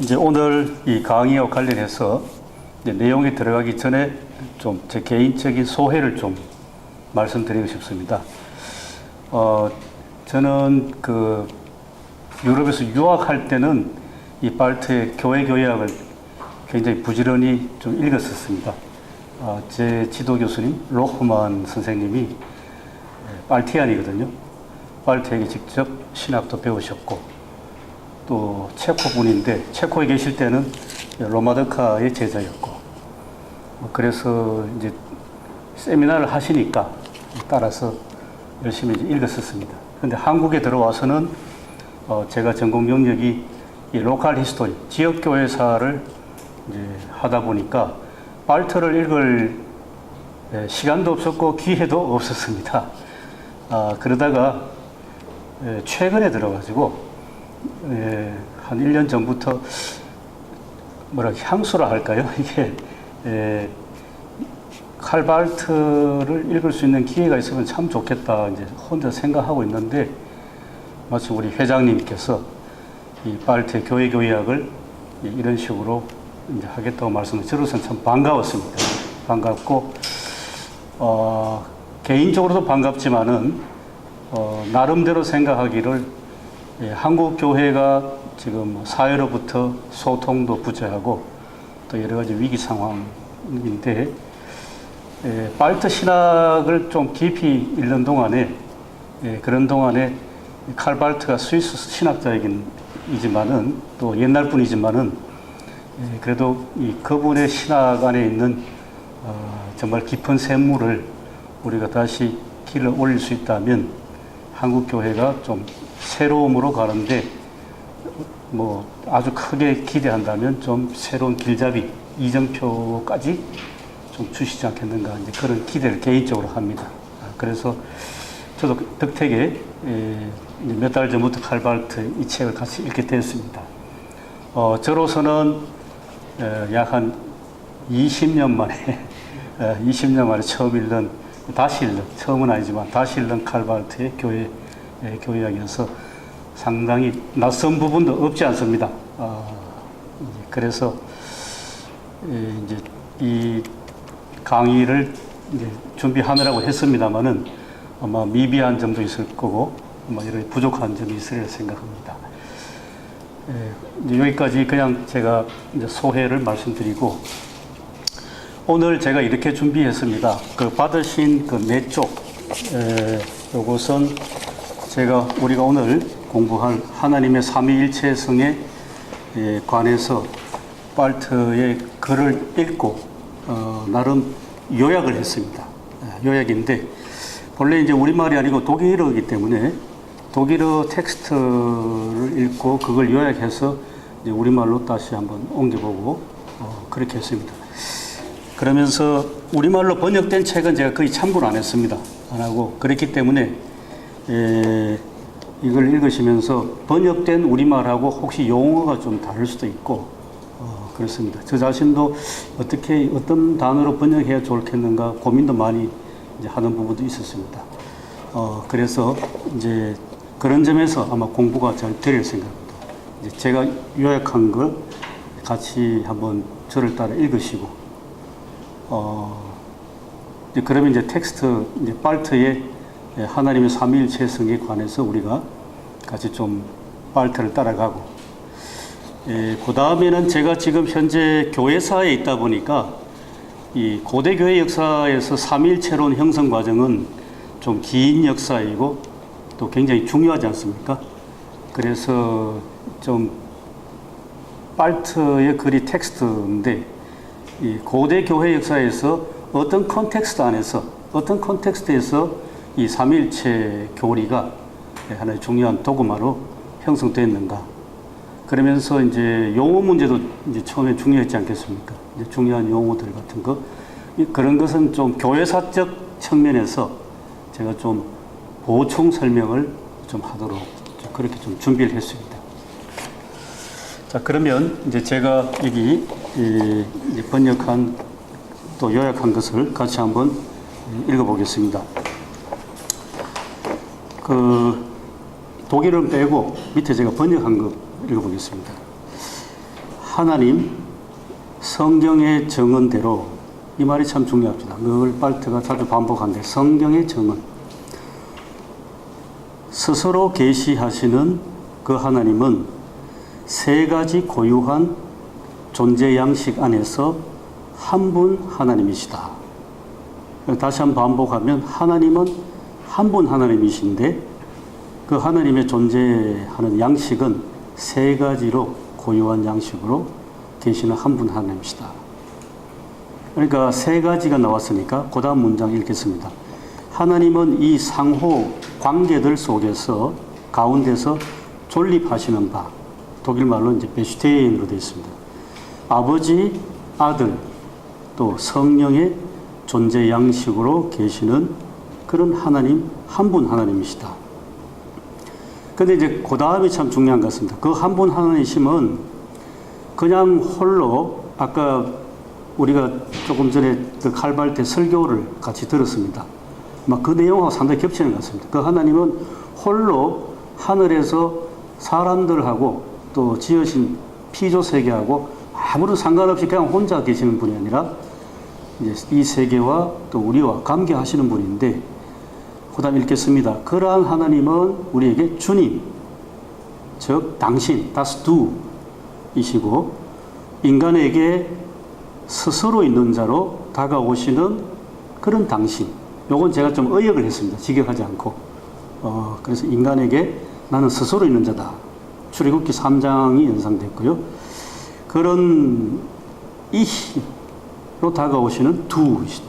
이제 오늘 이 강의와 관련해서 이제 내용에 들어가기 전에 좀 제 개인적인 소회를 좀 말씀드리고 싶습니다. 저는 그 유럽에서 유학할 때는 이 발트의 교회 교약을 굉장히 부지런히 좀 읽었었습니다. 제 지도 교수님 로흐만 선생님이 발티안이거든요. 발트에게 직접 신학도 배우셨고 또 체코 분인데 체코에 계실 때는 로마드카의 제자였고 그래서 이제 세미나를 하시니까 따라서 열심히 이제 읽었었습니다. 그런데 한국에 들어와서는 제가 전공 영역이 이 로컬 히스토리, 지역 교회사를 이제 하다 보니까 발트를 읽을 시간도 없었고 기회도 없었습니다. 그러다가 최근에 들어가지고 한 1년 전부터 향수라 할까요? 이게 칼발트를 읽을 수 있는 기회가 있으면 참 좋겠다 이제 혼자 생각하고 있는데 마침 우리 회장님께서 이 발트의 교회 교약을 이런 식으로 이제 하겠다고 말씀을 들어서는 참 반가웠습니다. 반갑고 개인적으로도 반갑지만은 나름대로 생각하기를 한국 교회가 지금 사회로부터 소통도 부재하고 또 여러 가지 위기 상황인데 발트 신학을 좀 깊이 읽는 동안에 그런 동안에 칼 발트가 스위스 신학자이지만은 또 옛날 분이지만은 그래도 이 그분의 신학 안에 있는 정말 깊은 샘물을 우리가 다시 길을 올릴 수 있다면 한국 교회가 좀 새로움으로 가는데 뭐 아주 크게 기대한다면 좀 새로운 길잡이 이정표까지 좀 주시지 않겠는가 이제 그런 기대를 개인적으로 합니다. 그래서 저도 덕택에 몇 달 전부터 칼발트 이 책을 같이 읽게 됐습니다. 저로서는 약 한 20년 만에 20년 만에 처음 읽는 다시 읽는 처음은 아니지만 다시 읽는 칼발트의 교회학이어서 상당히 낯선 부분도 없지 않습니다. 그래서 이제 이 강의를 이제 준비하느라고 했습니다만은 아마 미비한 점도 있을 거고 아마 여러 부족한 점이 있으리라 생각합니다. 이제 여기까지 그냥 제가 이제 소회를 말씀드리고 오늘 제가 이렇게 준비했습니다. 그 받으신 그 네 쪽 요것은 우리가 오늘 공부할 하나님의 삼위일체성에 관해서 발트의 글을 읽고 나름 요약을 했습니다. 요약인데 본래 이제 우리말이 아니고 독일어이기 때문에 독일어 텍스트를 읽고 그걸 요약해서 이제 우리말로 다시 한번 옮겨보고 그렇게 했습니다. 그러면서 우리말로 번역된 책은 제가 거의 참고를 안 했습니다. 안 하고 그렇기 때문에 이걸 읽으시면서 번역된 우리말하고 혹시 용어가 좀 다를 수도 있고 그렇습니다. 저 자신도 어떤 단어로 번역해야 좋겠는가 고민도 많이 이제 하는 부분도 있었습니다. 그래서 이제 그런 점에서 아마 공부가 잘 될 생각입니다. 이제 제가 요약한 걸 같이 한번 저를 따라 읽으시고, 이제 그러면 이제 텍스트, 이제 발트의 하나님의 삼위일체성에 관해서 우리가 같이 좀 발트를 따라가고, 그 다음에는 제가 지금 현재 교회사에 있다 보니까 이 고대 교회 역사에서 삼위일체론 형성 과정은 좀 긴 역사이고 또 굉장히 중요하지 않습니까? 그래서 좀 발트의 글이 텍스트인데 이 고대 교회 역사에서 어떤 컨텍스트에서 이 삼위일체 교리가 하나의 중요한 도구마로 형성됐는가? 그러면서 이제 용어 문제도 이제 처음에 중요했지 않겠습니까? 이제 중요한 용어들 같은 거 그런 것은 좀 교회사적 측면에서 제가 좀 보충 설명을 좀 하도록 그렇게 좀 준비를 했습니다. 자, 그러면 이제 제가 여기 이제 번역한 또 요약한 것을 같이 한번 읽어보겠습니다. 독일어는 빼고 밑에 제가 번역한 거 읽어보겠습니다. 하나님 성경의 정언대로, 이 말이 참 중요합니다. 늘 발트가 자주 반복하는데, 성경의 정언, 스스로 계시하시는 그 하나님은 세 가지 고유한 존재 양식 안에서 한 분 하나님이시다. 다시 한번 반복하면, 하나님은 한 분 하나님이신데 그 하나님의 존재하는 양식은 세 가지로 고유한 양식으로 계시는 한 분 하나님이시다. 그러니까 세 가지가 나왔으니까 그 다음 문장 읽겠습니다. 하나님은 이 상호 관계들 속에서 가운데서 존립하시는 바, 독일 말로 이제 베슈테인으로 되어 있습니다. 아버지, 아들, 또 성령의 존재 양식으로 계시는 그런 하나님, 한 분 하나님이시다. 근데 이제 그 다음이 참 중요한 것 같습니다. 그 한 분 하나님이심은 그냥 홀로, 아까 우리가 조금 전에 그 칼발트 설교를 같이 들었습니다. 막 그 내용하고 상당히 겹치는 것 같습니다. 그 하나님은 홀로 하늘에서 사람들하고 또 지으신 피조 세계하고 아무런 상관없이 그냥 혼자 계시는 분이 아니라 이제 이 세계와 또 우리와 관계하시는 분인데, 그 다음 읽겠습니다. 그러한 하나님은 우리에게 주님, 즉 당신, das du 이시고, 인간에게 스스로 있는 자로 다가오시는 그런 당신. 요건 제가 좀 의역을 했습니다. 직역하지 않고. 그래서 인간에게 나는 스스로 있는 자다. 출애굽기 3장이 연상됐고요. 그런 이로 다가오시는 두이시다.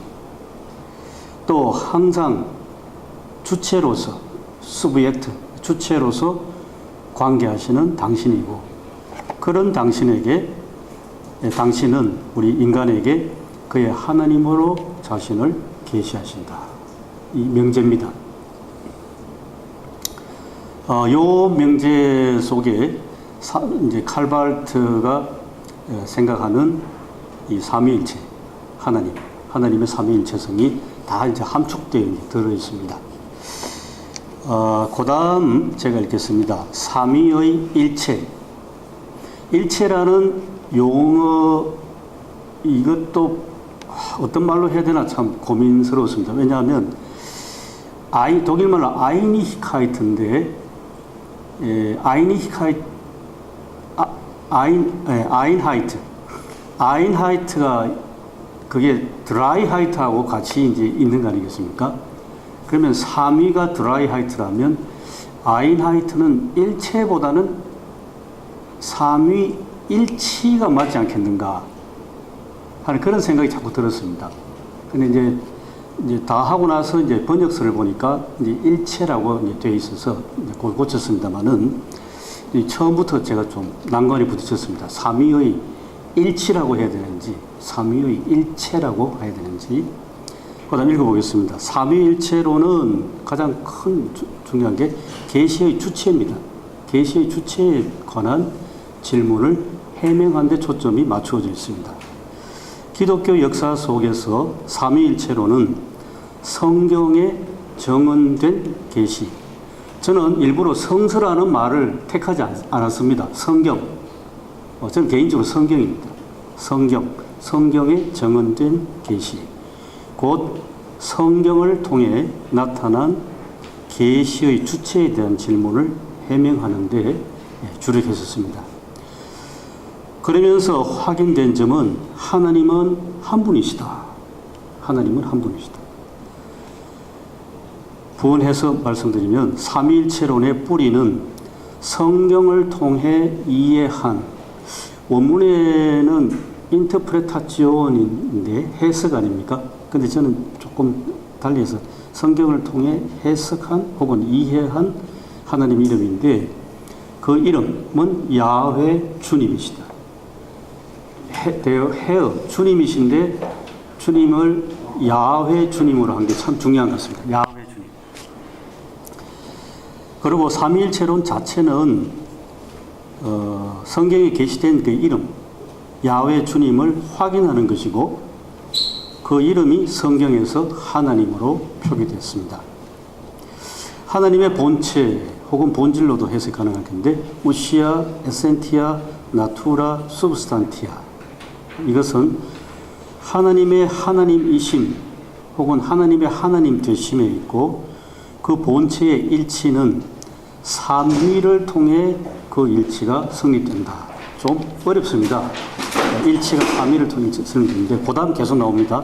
또 항상 주체로서, 수브젝트, 주체로서 관계하시는 당신이고, 그런 당신에게, 당신은 우리 인간에게 그의 하나님으로 자신을 계시하신다. 이 명제입니다. 요 명제 속에 이제 칼발트가 생각하는 이 삼위일체, 하나님의 삼위일체성이 다 이제 함축되어 들어 있습니다. 그 다음 제가 읽겠습니다. 삼위의 일체. 일체라는 용어, 이것도 어떤 말로 해야 되나 참 고민스러웠습니다. 왜냐하면 독일 말로 아이니히카이트인데, 아인하이트가 그게 드라이하이트하고 같이 이제 있는 거 아니겠습니까? 그러면 삼위가 드라이하이트라면 아인하이트는 일체보다는 삼위일치가 맞지 않겠는가 하는 그런 생각이 자꾸 들었습니다. 근데 이제 다 하고 나서 이제 번역서를 보니까 이제 일체라고 이제 되어 있어서 이제 그걸 고쳤습니다만은, 처음부터 제가 좀 난관이 부딪혔습니다. 삼위의 일치라고 해야 되는지, 삼위의 일체라고 해야 되는지. 그 다음 읽어보겠습니다. 삼위일체로는 가장 큰 중요한 게 계시의 주체입니다. 계시의 주체에 관한 질문을 해명하는 데 초점이 맞추어져 있습니다. 기독교 역사 속에서 삼위일체로는 성경에 정언된 계시, 저는 일부러 성서라는 말을 택하지 않았습니다. 성경, 저는 개인적으로 성경입니다. 성경에 정언된 계시, 곧 성경을 통해 나타난 계시의 주체에 대한 질문을 해명하는 데 주력했었습니다. 그러면서 확인된 점은 하나님은 한 분이시다. 하나님은 한 분이시다. 부언해서 말씀드리면 삼위일체론의 뿌리는 성경을 통해 이해한, 원문에는 인터프레타지온인데 해석 아닙니까? 근데 저는 조금 달리해서 성경을 통해 해석한 혹은 이해한 하나님 이름인데, 그 이름은 야훼 주님이시다. 헤어 주님이신데 주님을 야훼 주님으로 한 게 참 중요한 것 같습니다. 야훼 주님. 그리고 삼위일체론 자체는 성경에 게시된 그 이름 야훼 주님을 확인하는 것이고, 그 이름이 성경에서 하나님으로 표기됐습니다. 하나님의 본체 혹은 본질로도 해석 가능할 텐데, 우시아, 에센티아, 나투라 substantia. 이것은 하나님의 하나님이심 혹은 하나님의 하나님 되심에 있고 그 본체의 일치는 삼위를 통해 그 일치가 성립된다. 좀 어렵습니다. 일치가 삼위를 통해 성립되는데 그 다음 계속 나옵니다.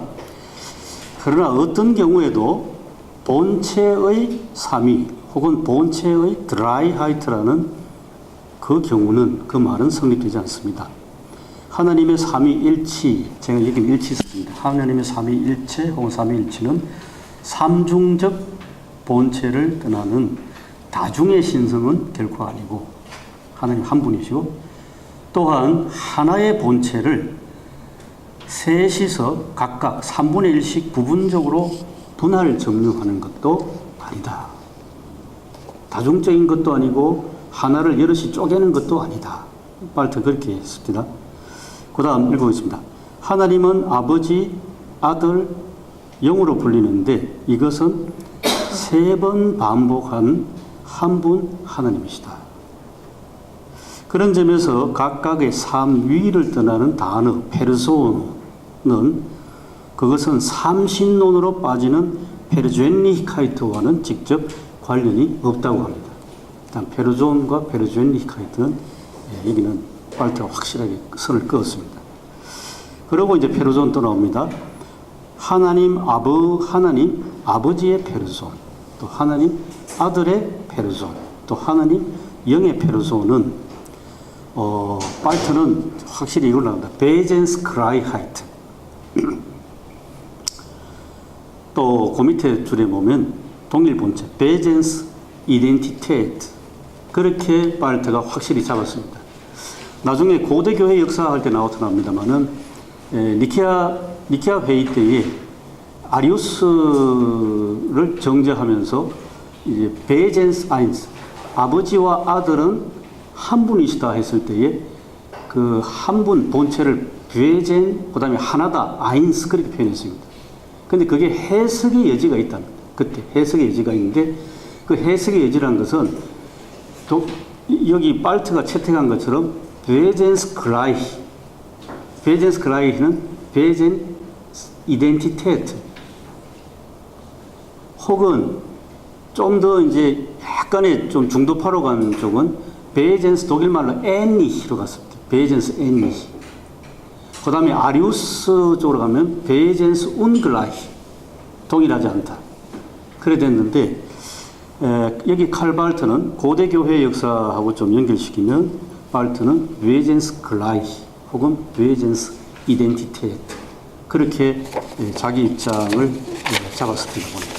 그러나 어떤 경우에도 본체의 삼위 혹은 본체의 드라이하이트라는 그 경우는 그 말은 성립되지 않습니다. 하나님의 삼위일치, 제가 여기는 일치 썼습니다. 하나님의 삼위일체 혹은 삼위일치는 삼중적 본체를 떠나는 다중의 신성은 결코 아니고 하나님 한 분이시고 또한 하나의 본체를 셋이서 각각 3분의 1씩 부분적으로 분할 점유하는 것도 아니다. 다중적인 것도 아니고 하나를 여럿이 쪼개는 것도 아니다. 발트 그렇게 했습니다. 그 다음 읽어보겠습니다. 하나님은 아버지, 아들, 영으로 불리는데 이것은 3번 반복한 한 분 하나님이시다. 그런 점에서 각각의 삼위를 떠나는 단어 페르소는 그것은 삼신론으로 빠지는 페르조엔리히카이트와는 직접 관련이 없다고 합니다. 일단 페르존과 페르조엔리히카이트는 여기는 발트가 확실하게 선을 그었습니다. 그리고 이제 페르존 또 나옵니다. 하나님 아버지의 페르존, 또 하나님 아들의 페르존, 또 하나님 영의 페르존은 발트는 확실히 이걸 나온다. 베젠스 크라이하이트. 또 그 밑에 줄에 보면 동일 본체 베젠스 이덴티테트 그렇게 발트가 확실히 잡았습니다. 나중에 고대 교회 역사할 때 나옵니다만은 니케아 회의 때에 아리우스를 정죄하면서 이제 베젠스 아인스 아버지와 아들은 한 분이시다 했을 때에 그 한 분 본체를 베젠 그다음에 하나다 아인스 그렇게 표현했습니다. 근데 그게 해석의 여지가 있답니다. 그때 해석의 여지가 있는데 그 해석의 여지라는 것은 여기 발트가 채택한 것처럼 베젠스 클라이히는 베젠 이덴티테트 혹은 좀 더 이제 약간의 좀 중도파로 간 쪽은 베젠스 독일말로 애니히로 갔습니다. 베젠스 애니히. 그 다음에 아리우스 쪽으로 가면 베젠스 운글라히 동일하지 않다. 그래 됐는데 여기 칼 발트는 고대 교회 역사하고 좀 연결시키면 발트는 베젠스 글라히 혹은 베젠스 이덴티테트 그렇게 자기 입장을 잡았을 때가 봅니다.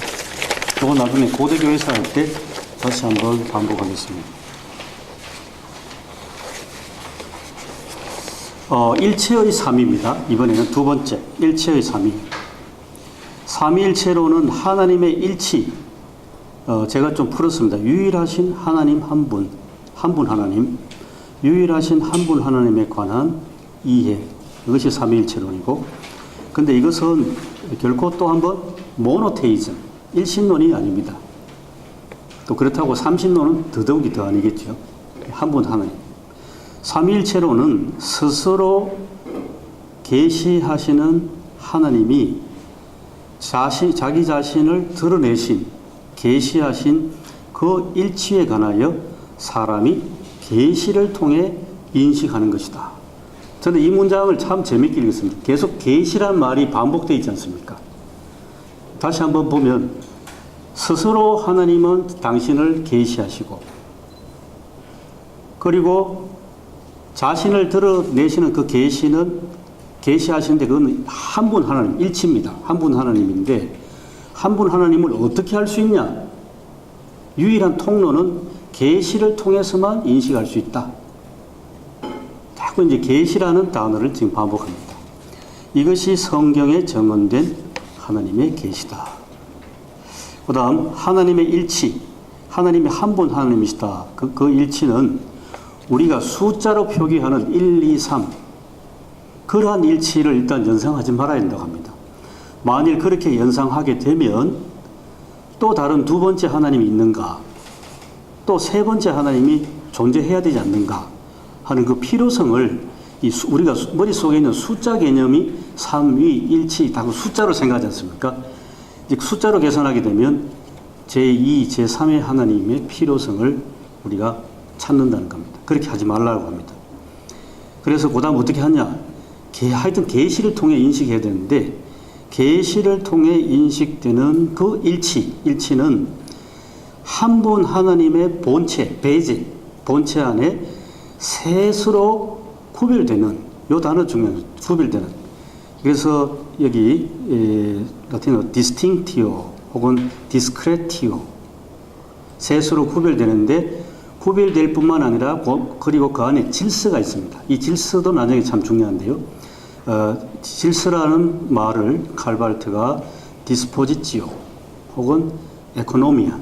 이건 나중에 고대 교회사 할 때 다시 한번 반복하겠습니다. 일체의 삼위입니다. 이번에는 두 번째, 일체의 삼위. 삼위일체로는 하나님의 일치, 제가 좀 풀었습니다. 유일하신 하나님 한 분 하나님, 유일하신 한 분 하나님에 관한 이해, 이것이 삼위일체론이고, 근데 이것은 결코 또 한번 모노테이즘, 일신론이 아닙니다. 또 그렇다고 삼신론은 더더욱이 더 아니겠죠. 한 분 하나님. 삼위일체론은 스스로 계시하시는 하나님이 자기 자신을 드러내신, 계시하신 그 일치에 관하여 사람이 계시를 통해 인식하는 것이다. 저는 이 문장을 참 재밌게 읽었습니다. 계속 계시란 말이 반복되어 있지 않습니까? 다시 한번 보면 스스로 하나님은 당신을 계시하시고 그리고 자신을 드러내시는 그 계시는 계시하시는데 그건 한 분 하나님, 일치입니다. 한 분 하나님인데 한 분 하나님을 어떻게 할 수 있냐? 유일한 통로는 계시를 통해서만 인식할 수 있다. 자꾸 이제 계시라는 단어를 지금 반복합니다. 이것이 성경에 정언된 하나님의 계시다. 그 다음 하나님의 일치, 하나님의 한 분 하나님이시다. 그 일치는 우리가 숫자로 표기하는 1, 2, 3 그러한 일치를 일단 연상하지 말아야 된다고 합니다. 만일 그렇게 연상하게 되면 또 다른 두 번째 하나님이 있는가? 또 세 번째 하나님이 존재해야 되지 않는가? 하는 그 필요성을 우리가 머릿속에 있는 숫자 개념이 삼위, 일치, 다 숫자로 생각하지 않습니까? 이제 숫자로 계산하게 되면 제2, 제3의 하나님의 필요성을 우리가 찾는다는 겁니다. 그렇게 하지 말라고 합니다. 그래서 그 다음 어떻게 하냐? 하여튼 계시를 통해 인식해야 되는데, 계시를 통해 인식되는 그 일치는 한 분 하나님의 본체, 베제, 본체 안에 셋으로 구별되는, 요 단어 중요해요. 구별되는. 그래서 여기 라틴어 distinctio 혹은 discretio, 셋으로 구별되는데, 구별될 뿐만 아니라 그리고 그 안에 질서가 있습니다. 이 질서도 나중에 참 중요한데요. 질서라는 말을 칼발트가 dispositio 혹은 economia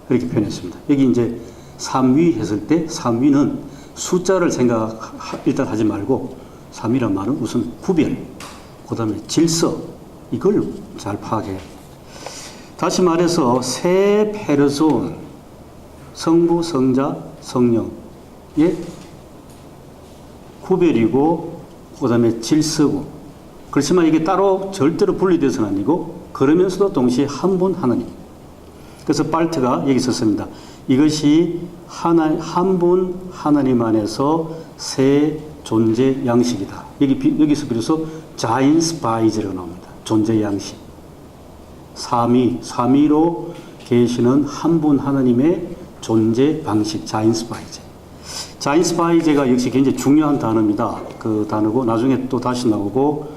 그렇게 표현했습니다. 여기 이제 삼위 했을 때 삼위는 숫자를 일단 하지 말고, 삼위란 말은 우선 구별, 그 다음에 질서, 이걸 잘 파악해요. 다시 말해서 세 페르손, 성부, 성자, 성령의 구별이고, 그 다음에 질서고, 그렇지만 이게 따로 절대로 분리돼서는 아니고, 그러면서도 동시에 한 분 하나님. 그래서 발트가 여기 썼습니다. 이것이 한 분 하나님 안에서 세 존재 양식이다. 여기서 비로소 자인스바이즈라고 나옵니다. 존재 양식. 삼위로 계시는 한 분 하나님의 존재 방식, 자인스바이제. 자인스바이제가 역시 굉장히 중요한 단어입니다. 그 단어고, 나중에 또 다시 나오고,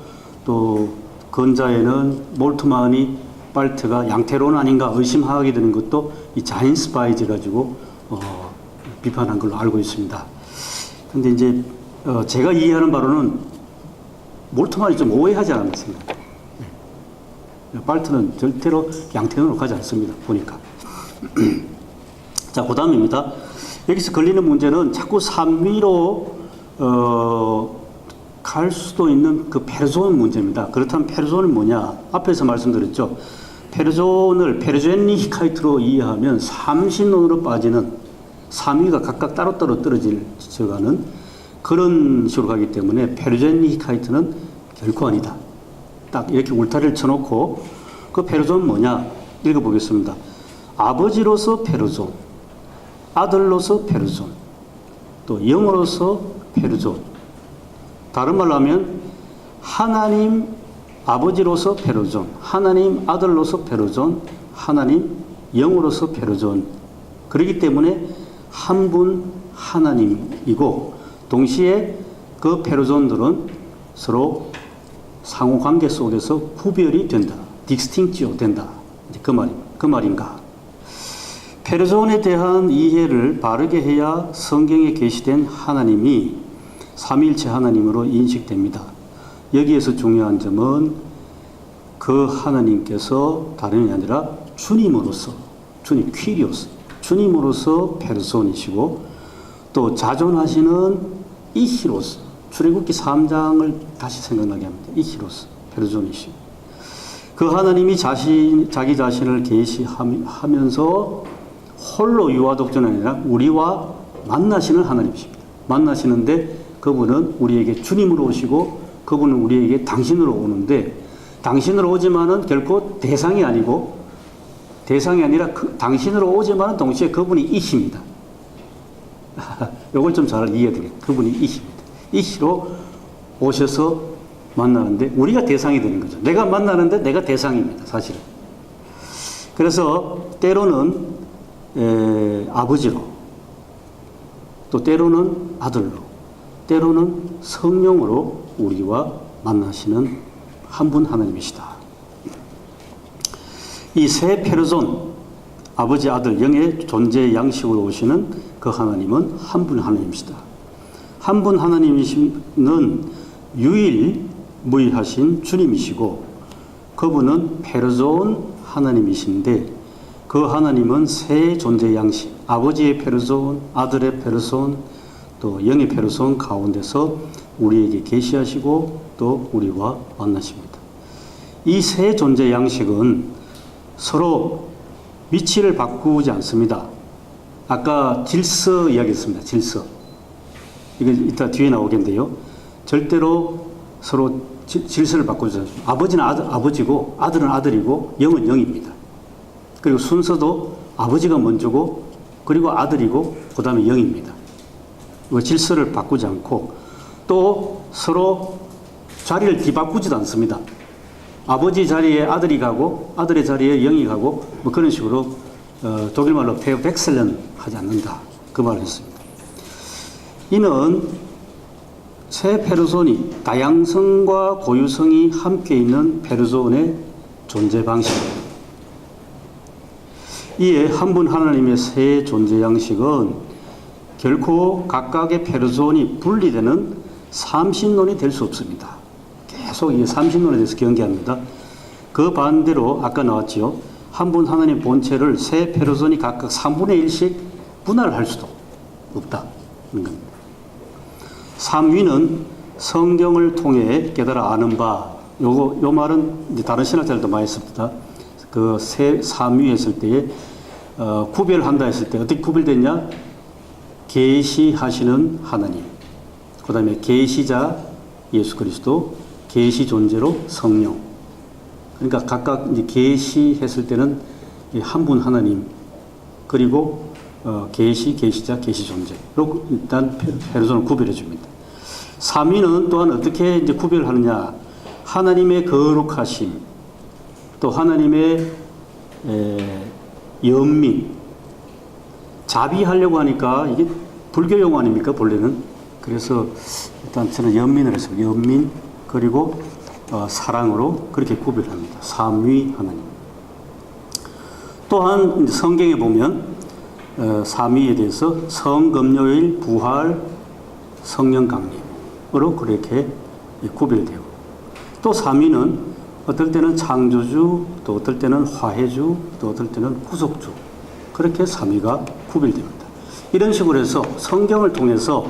또 근자에는 몰트만이 발트가 양태론 아닌가 의심하게 되는 것도 이 자인스바이제 가지고 비판한 걸로 알고 있습니다. 근데 이제 제가 이해하는 바로는 몰트만이 좀 오해하지 않았나 생각합니다. 발트는 절대로 양태론으로 가지 않습니다. 보니까. 자, 그 다음입니다. 여기서 걸리는 문제는 자꾸 삼위로 갈 수도 있는 그 페르손 문제입니다. 그렇다면 페르손은 뭐냐? 앞에서 말씀드렸죠. 페르손을 페르젠니 히카이트로 이해하면 삼신론으로 빠지는, 삼위가 각각 따로따로 떨어져가는 그런 식으로 가기 때문에 페르젠니 히카이트는 결코 아니다. 딱 이렇게 울타리를 쳐놓고, 그 페르손은 뭐냐? 읽어보겠습니다. 아버지로서 페르손, 아들로서 페르손, 또 영으로서 페르손. 다른 말로 하면 하나님 아버지로서 페르손, 하나님 아들로서 페르손, 하나님 영으로서 페르손. 그렇기 때문에 한 분 하나님이고, 동시에 그 페르손들은 서로 상호관계 속에서 구별이 된다. 디스팅티오 된다. 그 말인가. 페르손에 대한 이해를 바르게 해야 성경에 계시된 하나님이 삼위일체 하나님으로 인식됩니다. 여기에서 중요한 점은 그 하나님께서 다름이 아니라 주님으로서, 퀴리오스, 주님으로서 페르손이시고, 또 자존하시는 이히로스, 출애굽기 3장을 다시 생각나게 합니다. 이히로스, 페르손이시고, 그 하나님이 자기 자신을 계시하면서 홀로 유아독존이 아니라 우리와 만나시는 하나님이십니다. 만나시는데 그분은 우리에게 주님으로 오시고, 그분은 우리에게 당신으로 오는데, 당신으로 오지만은 결코 대상이 아니라 당신으로 오지만은 동시에 그분이 이십니다. 이걸 좀 잘 이해해야 되겠다. 그분이 이십니다. 이시로 오셔서 만나는데 우리가 대상이 되는 거죠. 내가 만나는데 내가 대상입니다. 사실은. 그래서 때로는 아버지로, 또 때로는 아들로, 때로는 성령으로 우리와 만나시는 한 분 하나님이시다. 이 세 페르손, 아버지, 아들, 영의 존재 양식으로 오시는 그 하나님은 한 분 하나님이시다. 한 분 하나님이시는 유일무이하신 주님이시고, 그분은 페르손 하나님이신데, 그 하나님은 세 존재 양식, 아버지의 페르손, 아들의 페르손, 또 영의 페르손 가운데서 우리에게 계시하시고 또 우리와 만나십니다. 이 세 존재 양식은 서로 위치를 바꾸지 않습니다. 아까 질서 이야기했습니다. 질서. 이게 이따 뒤에 나오겠는데요. 절대로 서로 질서를 바꾸지 않습니다. 아버지는 아버지고 아들은 아들이고 영은 영입니다. 그리고 순서도 아버지가 먼저고 그리고 아들이고 그 다음에 영입니다. 질서를 바꾸지 않고 또 서로 자리를 뒤바꾸지도 않습니다. 아버지 자리에 아들이 가고 아들의 자리에 영이 가고 뭐 그런 식으로 독일말로 페어백셀런 하지 않는다. 그 말을 했습니다. 이는 세 페르손이 다양성과 고유성이 함께 있는 페르손의 존재 방식입니다. 이에 한 분 하나님의 세 존재 양식은 결코 각각의 페르손이 분리되는 삼신론이 될 수 없습니다. 계속 이 삼신론에 대해서 경계합니다. 그 반대로 아까 나왔지요. 한 분 하나님 본체를 세 페르손이 각각 3분의 1씩 분할할 수도 없다. 겁니다. 삼위는 성경을 통해 깨달아 아는 바. 요 말은 이제 다른 신학자들도 많이 씁니다. 그 삼위 했을 때에 구별한다 했을 때 어떻게 구별됐냐? 계시하시는 하나님. 그 다음에 계시자 예수 그리스도, 계시 존재로 성령. 그러니까 각각 이제 계시했을 때는 한 분 하나님, 그리고 계시자, 계시 존재로 일단 페르손을 구별해 줍니다. 삼위는 또한 어떻게 이제 구별하느냐? 하나님의 거룩하심, 또 하나님의 연민, 자비하려고 하니까 이게 불교 용어 아닙니까 본래는? 그래서 일단 저는 연민을 했습니다. 연민 그리고 사랑으로 그렇게 구별합니다. 삼위 하나님. 또한 성경에 보면 삼위에 대해서 성금요일 부활 성령 강림으로 그렇게 구별되고, 또 삼위는 어떨 때는 창조주, 또 어떨 때는 화해주, 또 어떨 때는 구속주, 그렇게 삼위가 구별됩니다. 이런 식으로 해서 성경을 통해서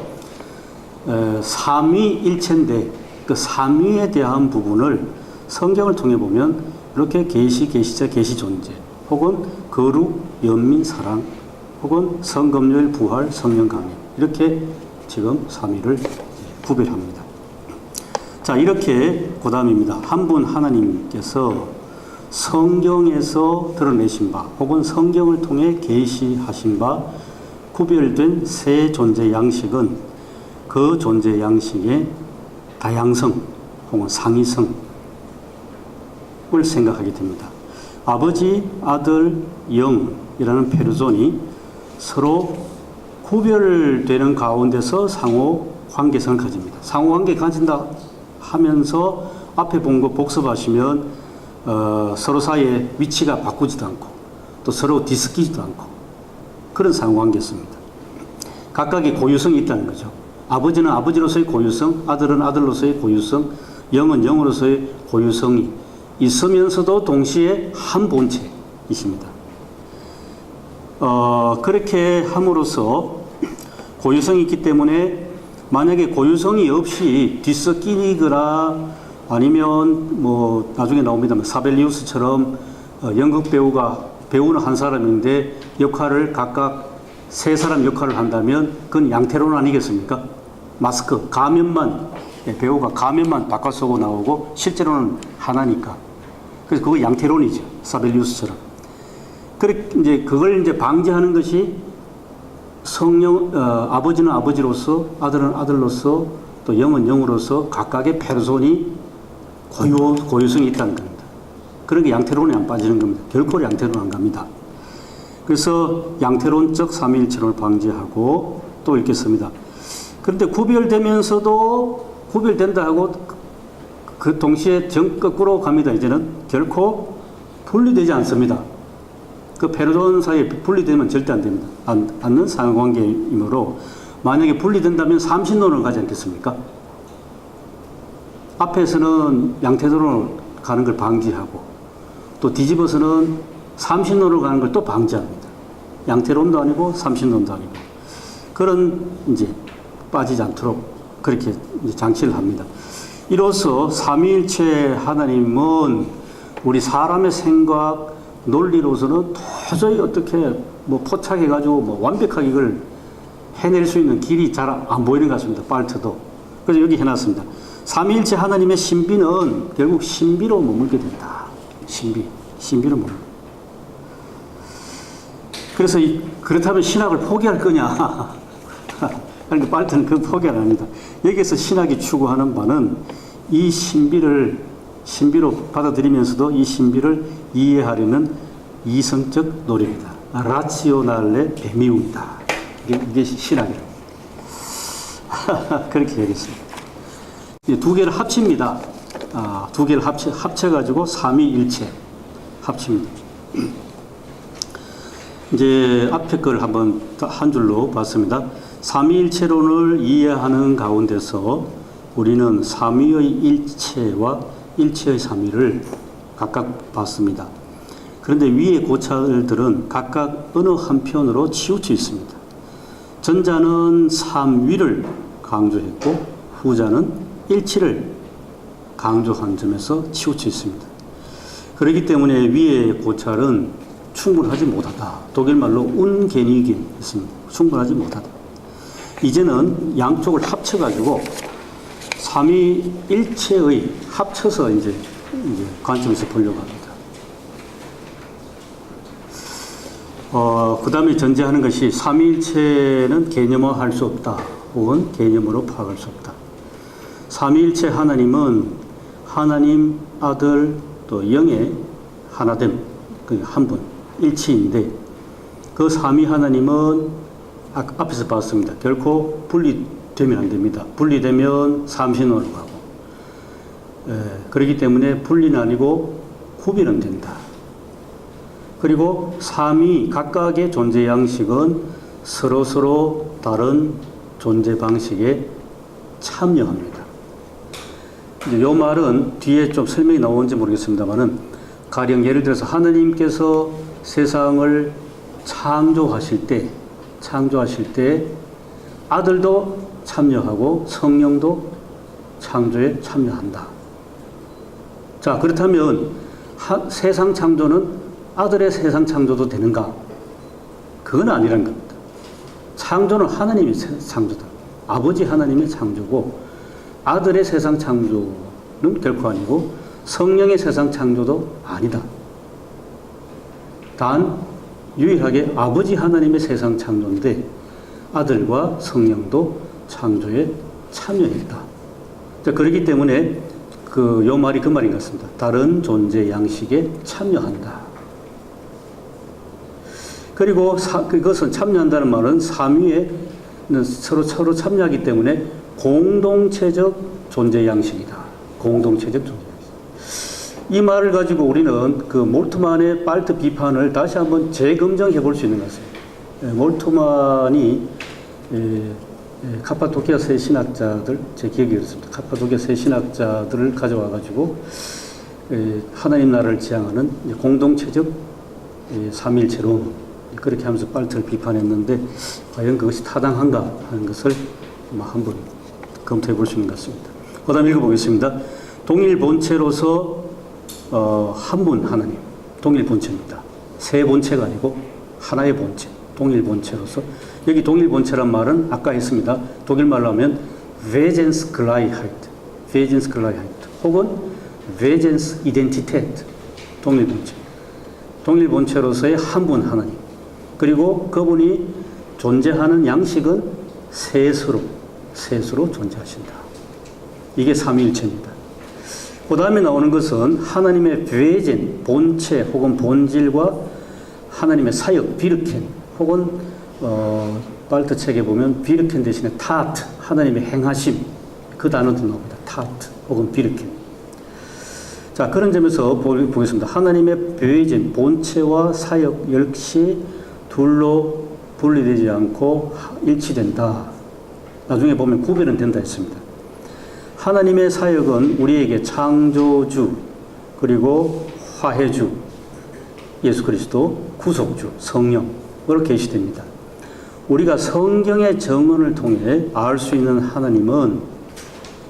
삼위일체인데 그 삼위에 대한 부분을 성경을 통해 보면 이렇게 계시자, 계시존재, 혹은 거룩, 연민, 사랑, 혹은 성금요일, 부활, 성령 강림, 이렇게 지금 삼위를 구별합니다. 자, 이렇게 그 다음입니다. 한 분 하나님께서 성경에서 드러내신 바, 혹은 성경을 통해 계시하신 바 구별된 세 존재 양식은 그 존재 양식의 다양성 혹은 상이성을 생각하게 됩니다. 아버지, 아들, 영이라는 페르손이 서로 구별되는 가운데서 상호 관계성을 가집니다. 상호 관계 가진다 하면서 앞에 본 거 복습하시면 서로 사이에 위치가 바꾸지도 않고 또 서로 뒤섞이지도 않고 그런 상호 관계였습니다. 각각의 고유성이 있다는 거죠. 아버지는 아버지로서의 고유성, 아들은 아들로서의 고유성, 영은 영으로서의 고유성이 있으면서도 동시에 한 본체이십니다. 그렇게 함으로써 고유성이 있기 때문에 만약에 고유성이 없이 뒤섞이거나 아니면 뭐 나중에 나옵니다만 사벨리우스처럼 연극 배우는 한 사람인데 역할을 각각 세 사람 역할을 한다면 그건 양태론 아니겠습니까? 마스크, 가면만, 배우가 가면만 바꿔 쓰고 나오고 실제로는 하나니까. 그래서 그거 양태론이죠. 사벨리우스처럼. 그걸 이제 방지하는 것이 성령, 아버지는 아버지로서, 아들은 아들로서, 또 영은 영으로서 각각의 페르손이 고유성이 있다는 겁니다. 그런 게 양태론에 안 빠지는 겁니다. 결코 양태론 안 갑니다. 그래서 양태론적 삼위일체론을 방지하고 또 읽겠습니다. 그런데 구별되면서도 구별된다 하고 그 동시에 거꾸로 갑니다. 이제는 결코 분리되지 않습니다. 그 페르손 사이에 분리되면 절대 안 됩니다. 않는 상관관계이므로 만약에 분리된다면 삼신론을 가지 않겠습니까? 앞에서는 양태론으로 가는 걸 방지하고 또 뒤집어서는 삼신론으로 가는 걸 또 방지합니다. 양태론도 아니고 삼신론도 아니고 그런 이제 빠지지 않도록 그렇게 이제 장치를 합니다. 이로써 삼위일체 하나님은 우리 사람의 생각, 논리로서는 도저히 어떻게 뭐 포착해가지고 뭐 완벽하게 이걸 해낼 수 있는 길이 잘 안 보이는 것 같습니다. 발트도. 그래서 여기 해놨습니다. 삼위일체 하나님의 신비는 결국 신비로 머물게 된다. 신비로 머물게. 그래서 그렇다면 신학을 포기할 거냐? 그러니까 발트는 그 포기 안 합니다. 여기에서 신학이 추구하는 바는 이 신비로 받아들이면서도 이 신비를 이해하려는 이성적 노력이다. 라치오날의 배미움이다. 이게 신학이라고. 그렇게 얘기했습니다. 두 개를 합칩니다. 두 개를 합쳐가지고 삼위일체 합칩니다. 이제 앞에 걸 한번 한 줄로 봤습니다. 삼위일체론을 이해하는 가운데서 우리는 삼위의 일체와 일체의 삼위를 각각 봤습니다. 그런데 위의 고찰들은 각각 어느 한편으로 치우쳐 있습니다. 전자는 삼위를 강조했고 후자는 일치를 강조한 점에서 치우쳐 있습니다. 그렇기 때문에 위의 고찰은 충분하지 못하다. 독일말로 운게니긴 있습니다. 충분하지 못하다. 이제는 양쪽을 합쳐가지고 삼위일체의 합쳐서 이제 관점에서 보려고 합니다. 그 다음에 전제하는 것이 삼위일체는 개념화할 수 없다. 혹은 개념으로 파악할 수 없다. 삼위일체 하나님은 하나님, 아들, 또 영의 하나됨, 그 한 분, 일치인데 그 삼위 하나님은 앞에서 봤습니다. 결코 분리되면 안 됩니다. 분리되면 삼신으로 가고 그렇기 때문에 분리는 아니고 구별은 된다. 그리고 삼위 각각의 존재 양식은 서로 다른 존재 방식에 참여합니다. 이제 요 말은 뒤에 좀 설명이 나오는지 모르겠습니다만은 가령 예를 들어서 하나님께서 세상을 창조하실 때 아들도 참여하고 성령도 창조에 참여한다. 자, 그렇다면 세상 창조는 아들의 세상 창조도 되는가? 그건 아니라는 겁니다. 창조는 하나님의 창조다. 아버지 하나님의 창조고 아들의 세상 창조는 결코 아니고 성령의 세상 창조도 아니다. 단 유일하게 아버지 하나님의 세상 창조인데 아들과 성령도 창조에 참여했다. 그렇기 때문에 요 말이 그 말인 것 같습니다. 다른 존재 양식에 참여한다. 그리고 그것은 참여한다는 말은 삼위에 서로 참여하기 때문에 공동체적 존재 양식이다. 공동체적 존재 양식. 이 말을 가지고 우리는 그 몰트만의 발트 비판을 다시 한번 재검증해 볼 수 있는 것입니다. 몰트만이 카파도키아 세 신학자들, 제 기억이 그렇습니다. 카파도키아 세 신학자들을 가져와 가지고 하나님 나라를 지향하는 공동체적 삼위일체론 그렇게 하면서 발트를 비판했는데 과연 그것이 타당한가 하는 것을 한번 검토해 볼 수 있는 것 같습니다. 그 다음 읽어보겠습니다. 동일 본체로서 한 분 하나님, 동일 본체입니다. 세 본체가 아니고 하나의 본체, 동일 본체로서. 여기 동일 본체란 말은 아까 했습니다. 독일말로 하면 Wesensgleichheit, Wesensgleichheit 혹은 Wesensidentität, 동일 본체. 동일 본체로서의 한 분 하나님. 그리고 그분이 존재하는 양식은 셋으로 존재하신다. 이게 삼위일체입니다. 그 다음에 나오는 것은 하나님의 베젠, 본체 혹은 본질과 하나님의 사역, 비르켄 혹은 발트 책에 보면 비르켄 대신에 타트, 하나님의 행하심 그 단어도 나옵니다. 타트 혹은 비르켄. 자, 그런 점에서 보겠습니다. 하나님의 베젠, 본체와 사역 역시 둘로 분리되지 않고 일치된다. 나중에 보면 구별은 된다 했습니다. 하나님의 사역은 우리에게 창조주, 그리고 화해주, 예수 그리스도, 구속주, 성령으로 계시됩니다. 우리가 성경의 정언을 통해 알 수 있는 하나님은,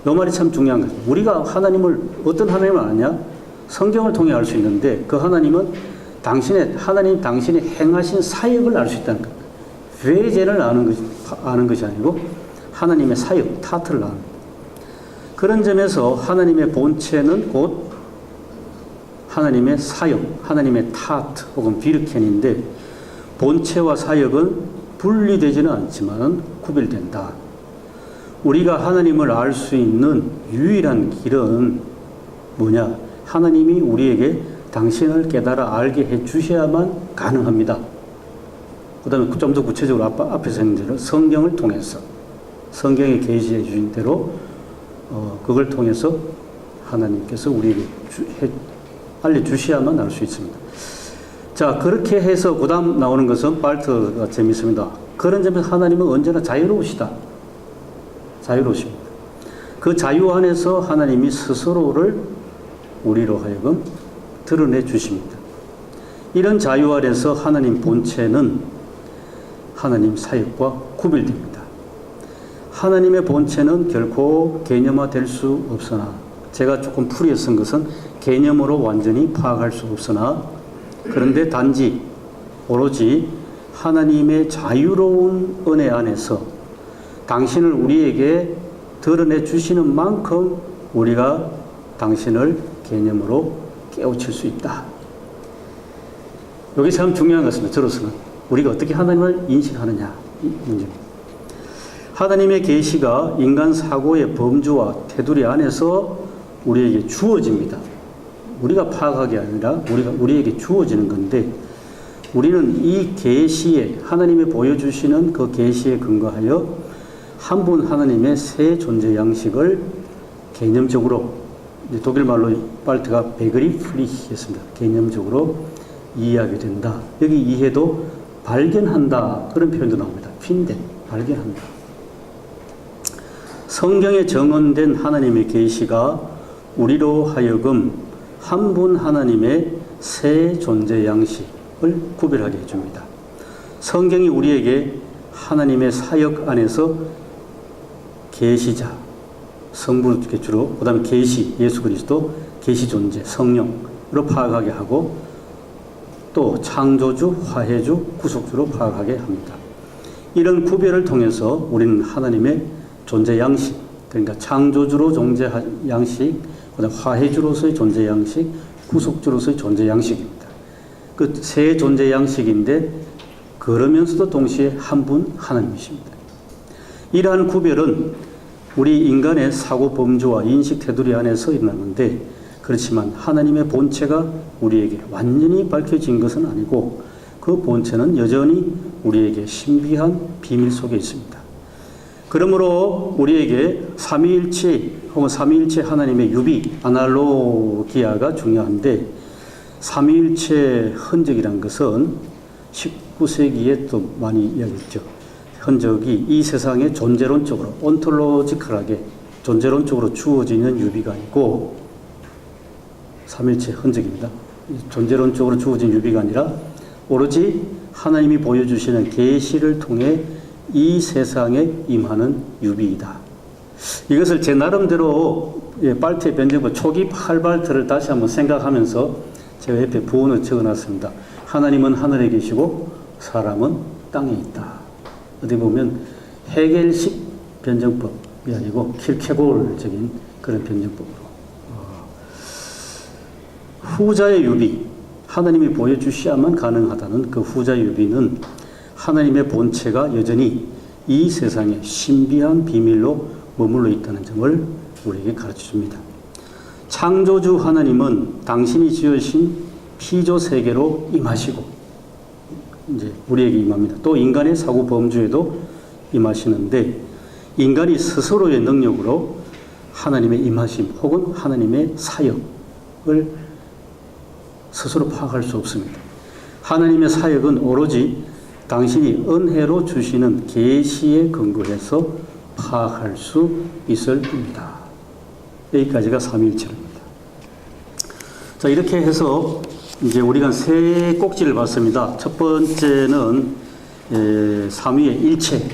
이 말이 참 중요한 거죠. 우리가 하나님을, 어떤 하나님을 아냐? 성경을 통해 알 수 있는데 그 하나님은 당신이 행하신 사역을 알 수 있다는 겁니다. 외제를 아는 것이 아니고 하나님의 사역, 타트를 아는. 그런 점에서 하나님의 본체는 곧 하나님의 사역, 하나님의 타트 혹은 비르켄인데 본체와 사역은 분리되지는 않지만 구별된다. 우리가 하나님을 알 수 있는 유일한 길은 뭐냐? 하나님이 우리에게 당신을 깨달아 알게 해 주셔야만 가능합니다. 그 다음에 좀 더 구체적으로 앞에서 했는 대로 성경을 통해서 성경에 계시해 주신 대로 그걸 통해서 하나님께서 우리에게 알려주셔야만 알 수 있습니다. 자, 그렇게 해서 그 다음 나오는 것은 발트가 재밌습니다. 그런 점에서 하나님은 언제나 자유로우시다. 자유로우십니다. 그 자유 안에서 하나님이 스스로를 우리로 하여금 드러내 주십니다. 이런 자유 아래서 하나님 본체는 하나님 사역과 구별됩니다. 하나님의 본체는 결코 개념화될 수 없으나 제가 조금 풀이해 쓴 것은 개념으로 완전히 파악할 수 없으나 그런데 단지 오로지 하나님의 자유로운 은혜 안에서 당신을 우리에게 드러내 주시는 만큼 우리가 당신을 개념으로 깨우칠 수 있다. 여기 참 중요한 것입니다. 저로서는 우리가 어떻게 하나님을 인식하느냐 이 문제입니다. 하나님의 계시가 인간 사고의 범주와 테두리 안에서 우리에게 주어집니다. 우리가 파악하기 아니라 우리에게 주어지는 건데 우리는 이 계시에 하나님이 보여주시는 그 계시에 근거하여 한 분 하나님의 새 존재 양식을 개념적으로 독일 말로 발트가 베그리프리히 했습니다. 개념적으로 이해하게 된다. 여기 이해도 발견한다. 그런 표현도 나옵니다. 핀덴, 발견한다. 성경에 정언된 하나님의 계시가 우리로 하여금 한 분 하나님의 새 존재 양식을 구별하게 해줍니다. 성경이 우리에게 하나님의 사역 안에서 계시자, 성부 주로, 그 다음에 계시, 예수 그리스도, 계시 존재, 성령으로 파악하게 하고 또 창조주, 화해주, 구속주로 파악하게 합니다. 이런 구별을 통해서 우리는 하나님의 존재 양식, 그러니까 창조주로 존재 양식, 그 다음에 화해주로서의 존재 양식, 구속주로서의 존재 양식입니다. 그 세 존재 양식인데 그러면서도 동시에 한 분 하나님이십니다. 이러한 구별은 우리 인간의 사고 범주와 인식 테두리 안에서 일어나는데 그렇지만 하나님의 본체가 우리에게 완전히 밝혀진 것은 아니고 그 본체는 여전히 우리에게 신비한 비밀 속에 있습니다. 그러므로 우리에게 삼위일체 혹은 삼위일체 하나님의 유비, 아날로기아가 중요한데 삼위일체 흔적이란 것은 19세기에 또 많이 이야기했죠. 흔적이 이 세상에 존재론적으로 온톨로지컬하게 존재론적으로 주어지는 유비가 아니고 삼일체 흔적입니다. 존재론적으로 주어진 유비가 아니라 오로지 하나님이 보여주시는 계시를 통해 이 세상에 임하는 유비이다. 이것을 제 나름대로 발트의 변증법 초기 8발트를 다시 한번 생각하면서 제가 옆에 부언을 적어놨습니다. 하나님은 하늘에 계시고 사람은 땅에 있다. 어디 보면 해겔식 변증법이 아니고 킬케골적인 그런 변증법으로 후자의 유비, 하나님이 보여주셔야만 가능하다는 그 후자의 유비는 하나님의 본체가 여전히 이 세상의 신비한 비밀로 머물러 있다는 점을 우리에게 가르쳐줍니다. 창조주 하나님은 당신이 지으신 피조 세계로 임하시고 이제 우리에게 임합니다. 또 인간의 사고 범주에도 임하시는데 인간이 스스로의 능력으로 하나님의 임하심 혹은 하나님의 사역을 스스로 파악할 수 없습니다. 하나님의 사역은 오로지 당신이 은혜로 주시는 계시에 근거해서 파악할 수 있을 뿐이다. 여기까지가 삼위일체입니다. 자, 이렇게 해서 이제 우리가 세 꼭지를 봤습니다. 첫 번째는 삼위의 일체,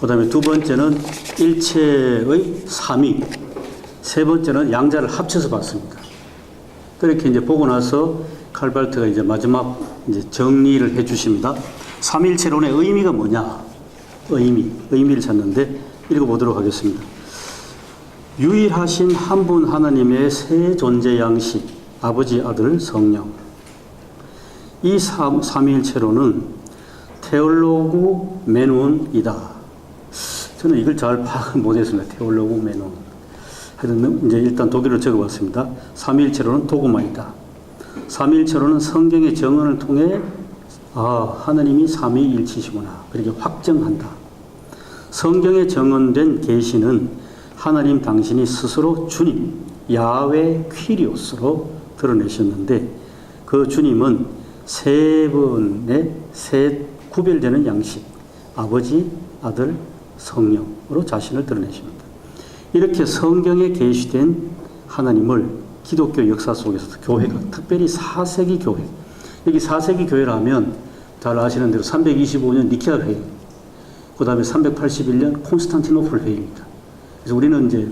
그 다음에 두 번째는 일체의 삼위, 세 번째는 양자를 합쳐서 봤습니다. 그렇게 이제 보고 나서 칼발트가 이제 마지막 이제 정리를 해 주십니다. 삼위일체론의 의미가 뭐냐? 의미를 찾는데 읽어보도록 하겠습니다. 유일하신 한 분 하나님의 세 존재 양식, 아버지, 아들, 성령. 이 삼위일체론은 테올로구메논이다. 저는 이걸 잘 파악을 못했습니다. 테올로구메논. 하여튼 이제 일단 독일어로 적어봤습니다. 삼위일체론은 도그마이다. 삼위일체론은 성경의 정언을 통해 하나님이 삼위일체시구나. 그렇게 확정한다. 성경에 정언된 계시는 하나님 당신이 스스로 주님, 야훼 퀴리오스로 드러내셨는데 그 주님은 세 분의 세 구별되는 양식, 아버지, 아들, 성령으로 자신을 드러내십니다. 이렇게 성경에 계시된 하나님을 기독교 역사 속에서 교회가, 특별히 4세기 교회, 여기 4세기 교회라면 잘 아시는 대로 325년 니케아 회의, 그 다음에 381년 콘스탄티노플 회의입니다. 그래서 우리는 이제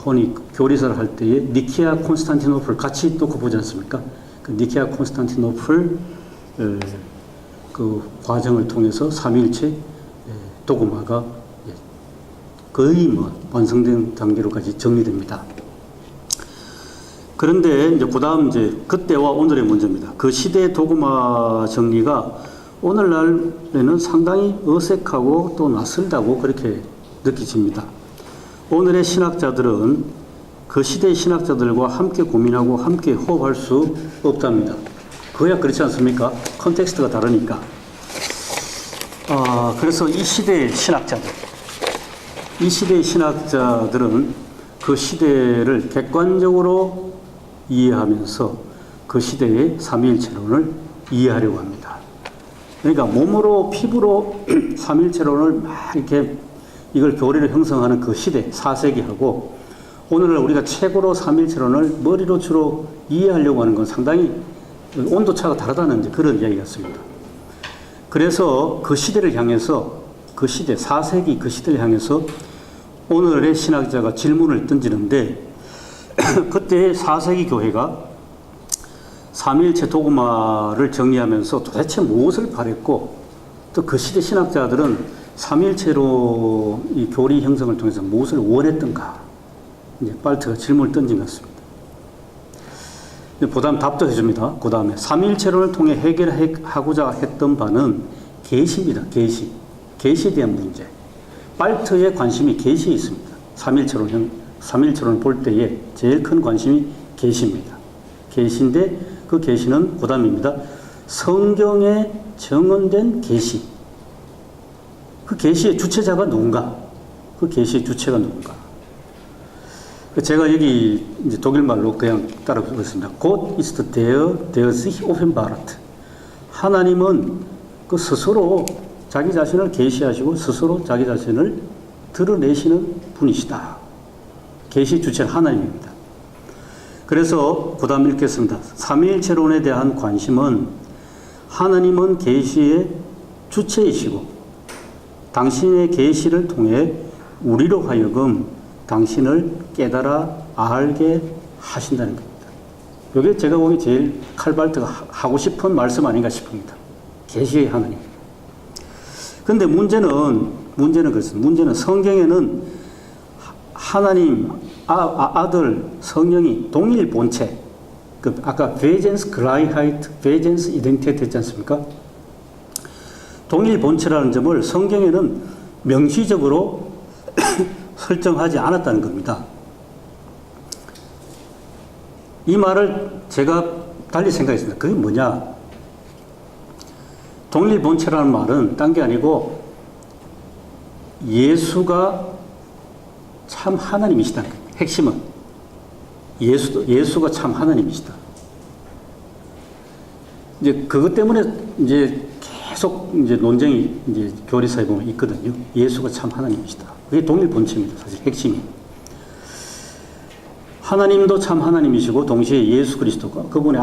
흔히 교리사를 할 때에 니케아 콘스탄티노플 같이 또 보지 않습니까? 그 니케아 콘스탄티노플 그 과정을 통해서 삼위일체 도그마가 거의 완성된 단계로까지 정리됩니다. 그런데 이제 그다음 이제 그때와 오늘의 문제입니다. 그 시대의 도그마 정리가 오늘날에는 상당히 어색하고 또 낯설다고 그렇게 느껴집니다. 오늘의 신학자들은 그 시대의 신학자들과 함께 고민하고 함께 호흡할 수 없답니다. 그야 그렇지 않습니까? 컨텍스트가 다르니까. 그래서 이 시대의 신학자들은 그 시대를 객관적으로 이해하면서 그 시대의 삼위일체론을 이해하려고 합니다. 그러니까 몸으로 피부로 삼위일체론을 막 이렇게 이걸 교리를 형성하는 그 시대 4세기하고 오늘날 우리가 책으로 삼위일체론을 머리로 주로 이해하려고 하는 건 상당히 온도차가 다르다는 이제 그런 이야기 같습니다. 그래서 그 시대를 향해서 그 시대 4세기 그 시대를 향해서 오늘의 신학자가 질문을 던지는데 그때 4세기 교회가 삼위일체 도그마를 정리하면서 도대체 무엇을 바랬고 또 그 시대 신학자들은 삼위일체로 이 교리 형성을 통해서 무엇을 원했던가 이제 발트가 질문을 던진 것 같습니다. 보다음 답도 해줍니다. 그 다음에 삼위일체론을 통해 해결하고자 했던 바는 계시입니다. 계시에 대한 문제. 발트의 관심이 계시에 있습니다. 삼위일체론을 볼 때에 제일 큰 관심이 계시입니다. 계시인데 그 계시는 그 다음입니다. 성경에 정언된 계시. 그 계시의 주체자가 누군가? 그 계시의 주체가 누군가? 제가 여기 이제 독일말로 그냥 따라 보겠습니다. God ist der sich offenbart. 하나님은 그 스스로 자기 자신을 계시하시고 스스로 자기 자신을 드러내시는 분이시다. 계시 주체는 하나님입니다. 그래서 그 다음 읽겠습니다. 삼위일체론에 대한 관심은 하나님은 계시의 주체이시고 당신의 계시를 통해 우리로 하여금 당신을 깨달아 알게 하신다는 겁니다. 이게 제가 보기에 제일 칼발트가 하고 싶은 말씀 아닌가 싶습니다. 계시의 하나님. 그런데 문제는 그렇습니다. 문제는 성경에는 하나님, 아들, 성령이 동일 본체, 그 아까 Wesen's Gleichheit, Wesen's Identität 했지 않습니까? 동일 본체라는 점을 성경에는 명시적으로 설정하지 않았다는 겁니다. 이 말을 제가 달리 생각했습니다. 그게 뭐냐? 동일 본체라는 말은 딴 게 아니고 예수가 참 하나님이시다는 거예요. 핵심은 예수가 참 하나님이시다. 이제 그것 때문에 이제 계속 이제 논쟁이 이제 교리사에 보면 있거든요. 예수가 참 하나님이시다. 그게 동일 본체입니다. 사실 핵심이. 하나님도 참 하나님이시고 동시에 예수 그리스도가 그분의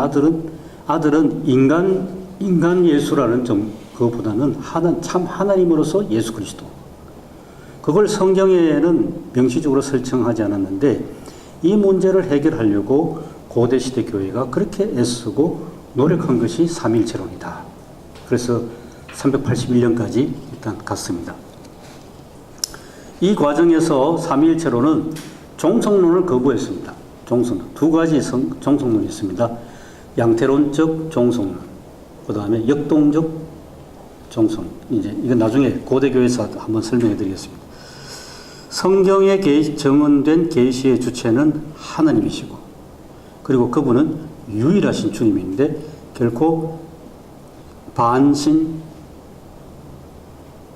아들은 인간 예수라는 점 그것보다는 참 하나님으로서 예수 그리스도. 그걸 성경에는 명시적으로 설정하지 않았는데 이 문제를 해결하려고 고대시대 교회가 그렇게 애쓰고 노력한 것이 삼위일체론이다. 그래서 381년까지 일단 갔습니다. 이 과정에서 삼위일체론은 종성론을 거부했습니다. 종성론. 두 가지 종성론이 있습니다. 양태론적 종성론, 그 다음에 역동적 종성론. 이건 나중에 고대교회에서 한번 설명해 드리겠습니다. 성경에 정언된 계시의 주체는 하나님이시고, 그리고 그분은 유일하신 주님인데 결코 반신,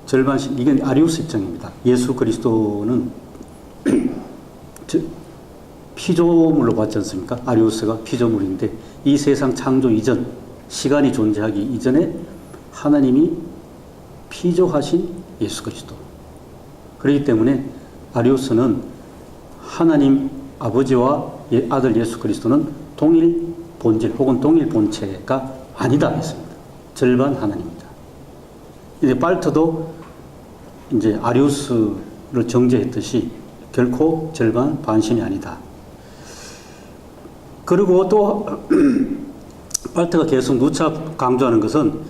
절반신, 이게 아리우스 입장입니다. 예수 그리스도는 피조물로 봤지 않습니까? 아리우스가 피조물인데 이 세상 창조 이전, 시간이 존재하기 이전에 하나님이 피조하신 예수 그리스도. 그렇기 때문에 아리우스는 하나님 아버지와 아들 예수 그리스도는 동일 본질 혹은 동일 본체가 아니다 했습니다. 절반 하나님입니다. 이제 발트도 이제 아리우스를 정죄했듯이 결코 절반 반신이 아니다. 그리고 또 발트가 계속 누차 강조하는 것은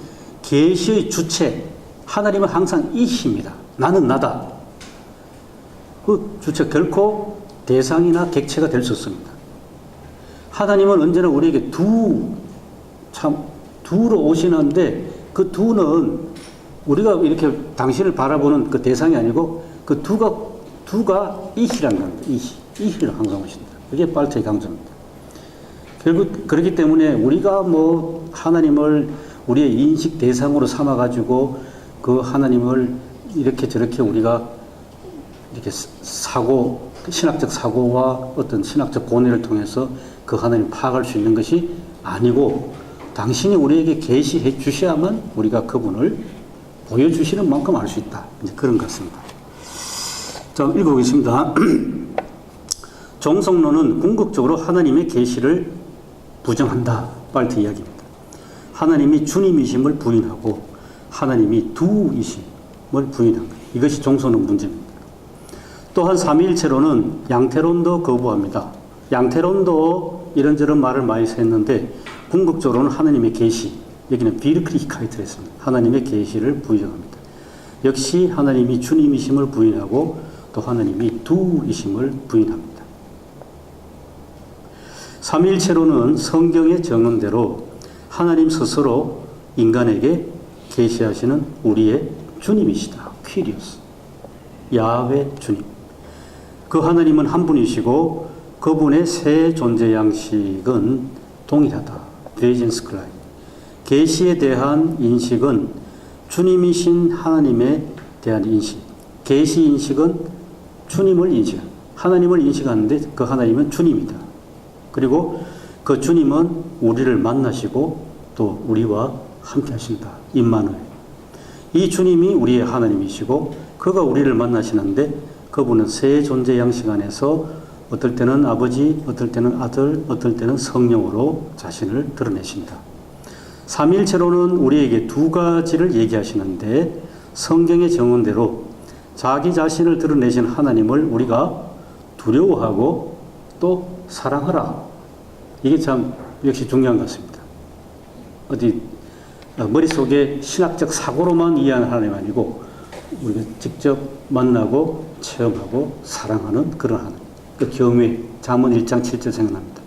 계시의 주체, 하나님은 항상 이십니다. 나는 나다. 그 주체 결코 대상이나 객체가 될 수 없습니다. 하나님은 언제나 우리에게 두로 오시는데 그 두는 우리가 이렇게 당신을 바라보는 그 대상이 아니고 그 두가 이시라는 겁니다. 이시를 항상 오신다. 그게 발트의 강조입니다. 결국 그렇기 때문에 우리가 뭐 하나님을 우리의 인식 대상으로 삼아가지고 그 하나님을 이렇게 저렇게 우리가 이렇게 신학적 사고와 어떤 신학적 고뇌를 통해서 그 하나님 파악할 수 있는 것이 아니고 당신이 우리에게 계시해 주셔야만 우리가 그분을 보여주시는 만큼 알 수 있다. 이제 그런 것 같습니다. 자, 읽어보겠습니다. 종성론은 궁극적으로 하나님의 계시를 부정한다. 발트 이야기입니다. 하나님이 주님이심을 부인하고 하나님이 두이심을 부인한 것. 이것이 종성론 문제입니다. 또한 삼위일체론은 양태론도 거부합니다. 양태론도 이런저런 말을 많이 했는데 궁극적으로는 하나님의 계시, 여기는 비르크리카이트를 했습니다. 하나님의 계시를 부인합니다. 역시 하나님이 주님이심을 부인하고 또 하나님이 두이심을 부인합니다. 삼위일체론은 성경의 정언대로 하나님 스스로 인간에게 계시하시는 우리의 주님이시다. 퀴리오스, 야훼 주님. 그 하나님은 한 분이시고 그분의 세 존재 양식은 동일하다. 베이진스클라이. 계시에 대한 인식은 주님이신 하나님에 대한 인식. 계시 인식은 주님을 인식한, 하나님을 인식하는데 그 하나님은 주님이다. 그리고 그 주님은 우리를 만나시고 또 우리와 함께 하신다. 임마누엘. 이 주님이 우리의 하나님이시고 그가 우리를 만나시는데 그분은 세 존재 양식 안에서 어떨 때는 아버지, 어떨 때는 아들, 어떨 때는 성령으로 자신을 드러내신다. 삼위일체로는 우리에게 두 가지를 얘기하시는데 성경의 정언대로 자기 자신을 드러내신 하나님을 우리가 두려워하고 또 사랑하라. 이게 참 역시 중요한 것 같습니다. 어디 머릿속에 신학적 사고로만 이해하는 하나님 아니고 우리가 직접 만나고 체험하고 사랑하는 그런 하나님. 그 경외, 잠언 1장 7절 생각납니다.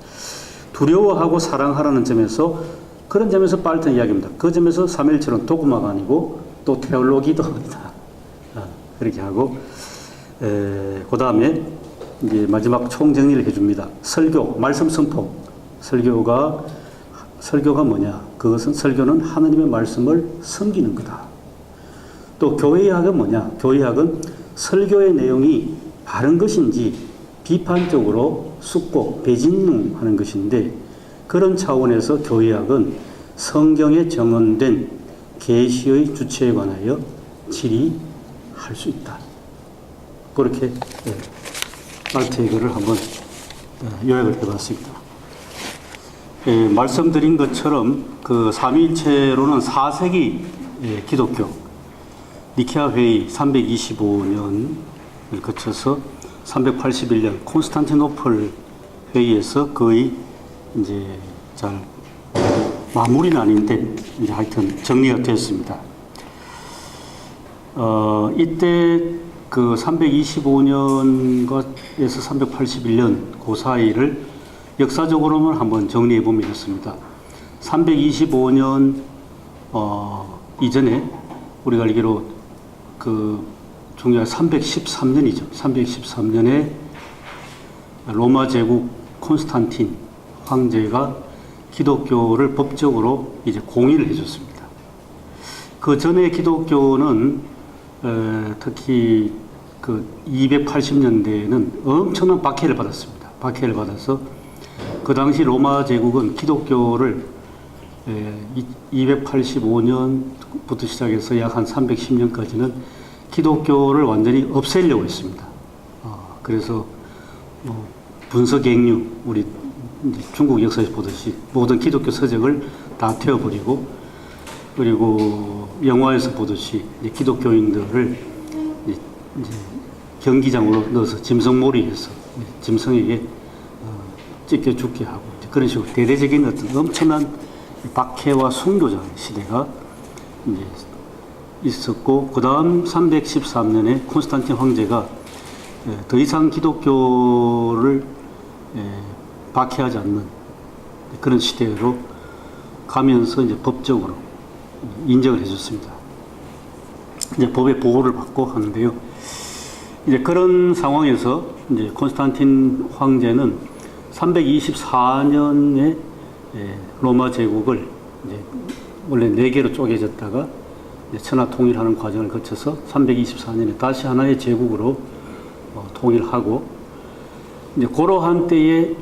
두려워하고 사랑하라는 점에서 그런 점에서 발트는 이야기입니다. 그 점에서 삼위일체론 도그마가 아니고 또 테올로기도 아니다. 그렇게 하고 그 다음에 이제 마지막 총정리를 해줍니다. 설교, 말씀 선포. 설교가 뭐냐? 그것은 설교는 하나님의 말씀을 섬기는 거다. 또 교회학은 뭐냐? 교회학은 설교의 내용이 바른 것인지 비판적으로 숙고, 배진능하는 것인데 그런 차원에서 교회학은 성경에 정언된 계시의 주체에 관하여 질의할 수 있다. 그렇게 발트의 글을 한번 요약을 해봤습니다. 말씀드린 것처럼 그 삼위일체로는 4세기 기독교 니케아 회의 325년을 거쳐서 381년 콘스탄티노플 회의에서 거의 이제 잘 마무리는 아닌데 이제 하여튼 정리가 되었습니다. 이때 그 325년에서 381년 그 사이를 역사적으로는 한번 정리해 보면 이렇습니다. 325년 이전에 우리가 알기로 그 중요한 313년이죠. 313년에 로마 제국 콘스탄틴 황제가 기독교를 법적으로 이제 공인을 해줬습니다. 그 전에 기독교는 특히 그 280년대에는 엄청난 박해를 받았습니다. 박해를 받아서 그 당시 로마 제국은 기독교를 285년부터 시작해서 약 한 310년까지는 기독교를 완전히 없애려고 했습니다. 그래서 분서갱류, 우리 중국 역사에서 보듯이 모든 기독교 서적을 다 태워버리고, 그리고 영화에서 보듯이 기독교인들을 이제 경기장으로 넣어서 짐승몰이해서 짐승에게 찢겨 죽게 하고, 그런 식으로 대대적인 어떤 엄청난 박해와 순교자 시대가 이제 있었고, 그 다음 313년에 콘스탄틴 황제가 더 이상 기독교를 박해하지 않는 그런 시대로 가면서 이제 법적으로 인정을 해줬습니다. 이제 법의 보호를 받고 하는데요. 이제 그런 상황에서 이제 콘스탄틴 황제는 324년에 로마 제국을 이제 원래 4개로 쪼개졌다가 이제 천하 통일하는 과정을 거쳐서 324년에 다시 하나의 제국으로 통일하고, 이제 그러한 때에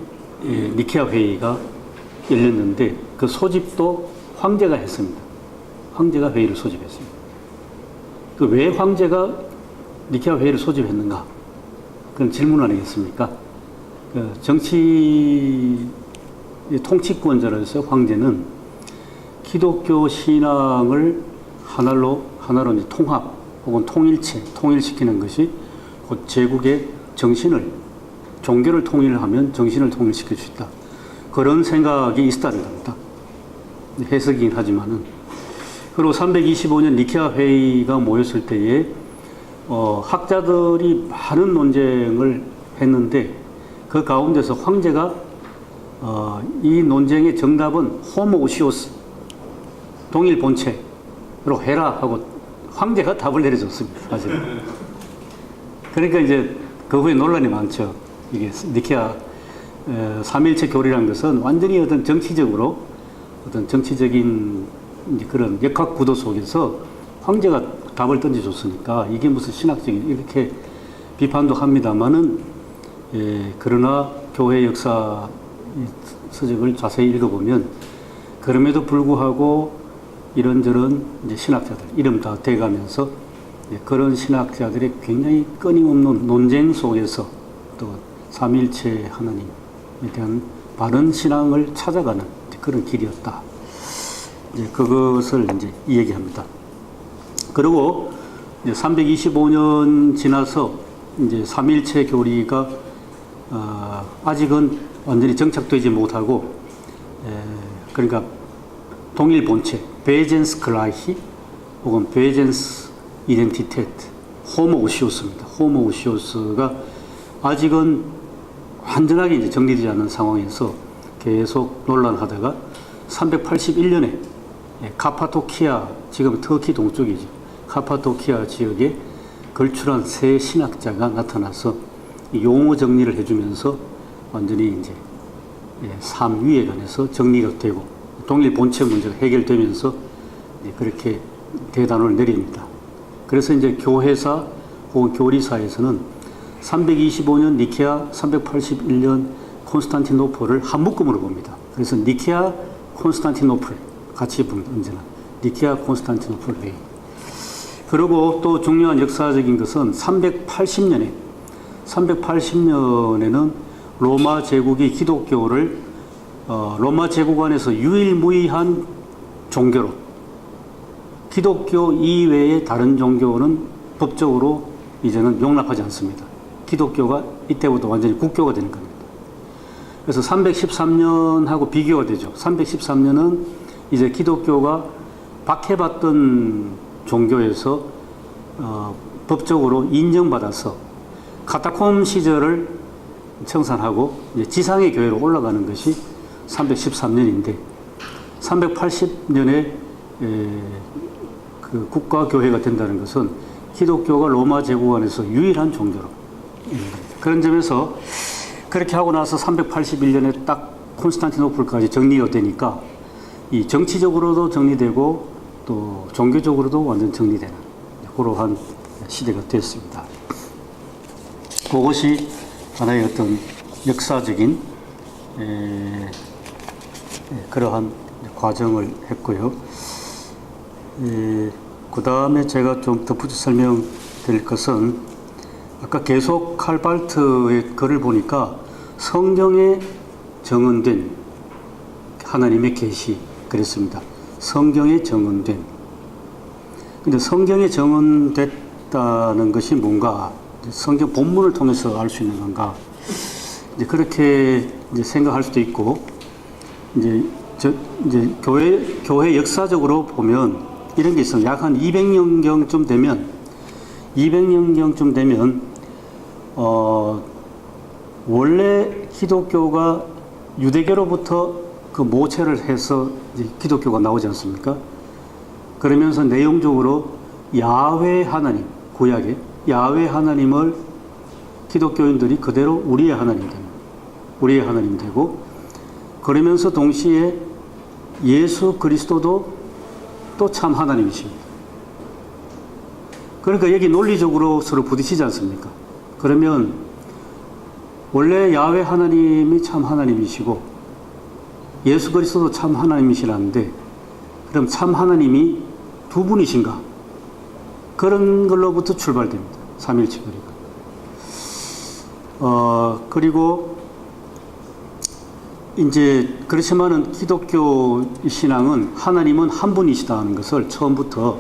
니케아 회의가 열렸는데 그 소집도 황제가 했습니다. 황제가 회의를 소집했습니다. 그 왜 황제가 니케아 회의를 소집했는가? 그런 질문 아니겠습니까? 그 정치 통치권자로서 황제는 기독교 신앙을 하나로 이제 통합 혹은 통일시키는 것이 곧 제국의 정신을, 종교를 통일하면 정신을 통일시킬 수 있다. 그런 생각이 있었다는 겁니다. 해석이긴 하지만은. 그리고 325년 니케아 회의가 모였을 때에 학자들이 많은 논쟁을 했는데 그 가운데서 황제가 이 논쟁의 정답은 호모우시오스, 동일 본체로 해라 하고 황제가 답을 내려줬습니다. 사실은. 그러니까 이제 그 후에 논란이 많죠. 이게 니케아 삼일체 교리라는 것은 완전히 어떤 정치적인 이제 그런 역학 구도 속에서 황제가 답을 던져줬으니까 이게 무슨 신학적인, 이렇게 비판도 합니다만은, 그러나 교회 역사 서적을 자세히 읽어보면 그럼에도 불구하고 이런저런 이제 신학자들 이름 다 대가면서 그런 신학자들의 굉장히 끊임없는 논쟁 속에서 또 삼일체 하나님에 대한 바른 신앙을 찾아가는 그런 길이었다. 이제 그것을 이제 이야기합니다. 그리고 이제 325년 지나서 이제 삼일체 교리가 아직은 완전히 정착되지 못하고, 그러니까 동일 본체, 베젠스 글라이히 혹은 베젠스 이덴티테트, 호모우시오스입니다. 호모우시오스가 아직은 완전하게 이제 정리되지 않는 상황에서 계속 논란하다가 381년에 카파도키아, 지금 터키 동쪽이죠. 카파도키아 지역에 걸출한 새 신학자가 나타나서 용어 정리를 해주면서 완전히 이제 삼위에 관해서 정리가 되고 동일 본체 문제가 해결되면서 그렇게 대단원을 내립니다. 그래서 이제 교회사 혹은 교리사에서는 325년 니케아, 381년 콘스탄티노플을 한 묶음으로 봅니다. 그래서 니케아, 콘스탄티노플 같이 봅니다. 언제나 니케아, 콘스탄티노플 회의. 그리고 또 중요한 역사적인 것은 380년에는 로마 제국이 기독교를 로마 제국 안에서 유일무이한 종교로, 기독교 이외의 다른 종교는 법적으로 이제는 용납하지 않습니다. 기독교가 이때부터 완전히 국교가 되는 겁니다. 그래서 313년하고 비교가 되죠. 313년은 이제 기독교가 박해받던 종교에서 법적으로 인정받아서 카타콤 시절을 청산하고 이제 지상의 교회로 올라가는 것이 313년인데 380년에 그 국가교회가 된다는 것은 기독교가 로마 제국 안에서 유일한 종교로 그런 점에서 그렇게 하고 나서 381년에 딱 콘스탄티노플까지 정리가 되니까 이 정치적으로도 정리되고 또 종교적으로도 완전 정리되는 그러한 시대가 됐습니다. 그것이 하나의 어떤 역사적인 그러한 과정을 했고요. 그 다음에 제가 좀 덧붙여 설명드릴 것은 아까 계속 칼발트의 글을 보니까 성경에 정언된 하나님의 계시 그랬습니다. 성경에 정언된. 근데 성경에 정언됐다는 것이 뭔가 성경 본문을 통해서 알 수 있는 건가? 이제 그렇게 이제 생각할 수도 있고 이제 교회 역사적으로 보면 이런 게 있어요. 약 한 200년경쯤 되면 원래 기독교가 유대교로부터 그 모체를 해서 이제 기독교가 나오지 않습니까? 그러면서 내용적으로 야훼 하나님, 구약에 야훼 하나님을 기독교인들이 그대로 우리의 하나님 됩니다. 우리의 하나님 되고 그러면서 동시에 예수 그리스도도 또 참 하나님이십니다. 그러니까 여기 논리적으로 서로 부딪히지 않습니까? 그러면 원래 야훼 하나님이 참 하나님이시고 예수 그리스도도 참 하나님이시라는데 그럼 참 하나님이 두 분이신가? 그런 걸로부터 출발됩니다. 삼일체 교리가. 그리고 이제 그렇지만은 기독교 신앙은 하나님은 한 분이시다 하는 것을 처음부터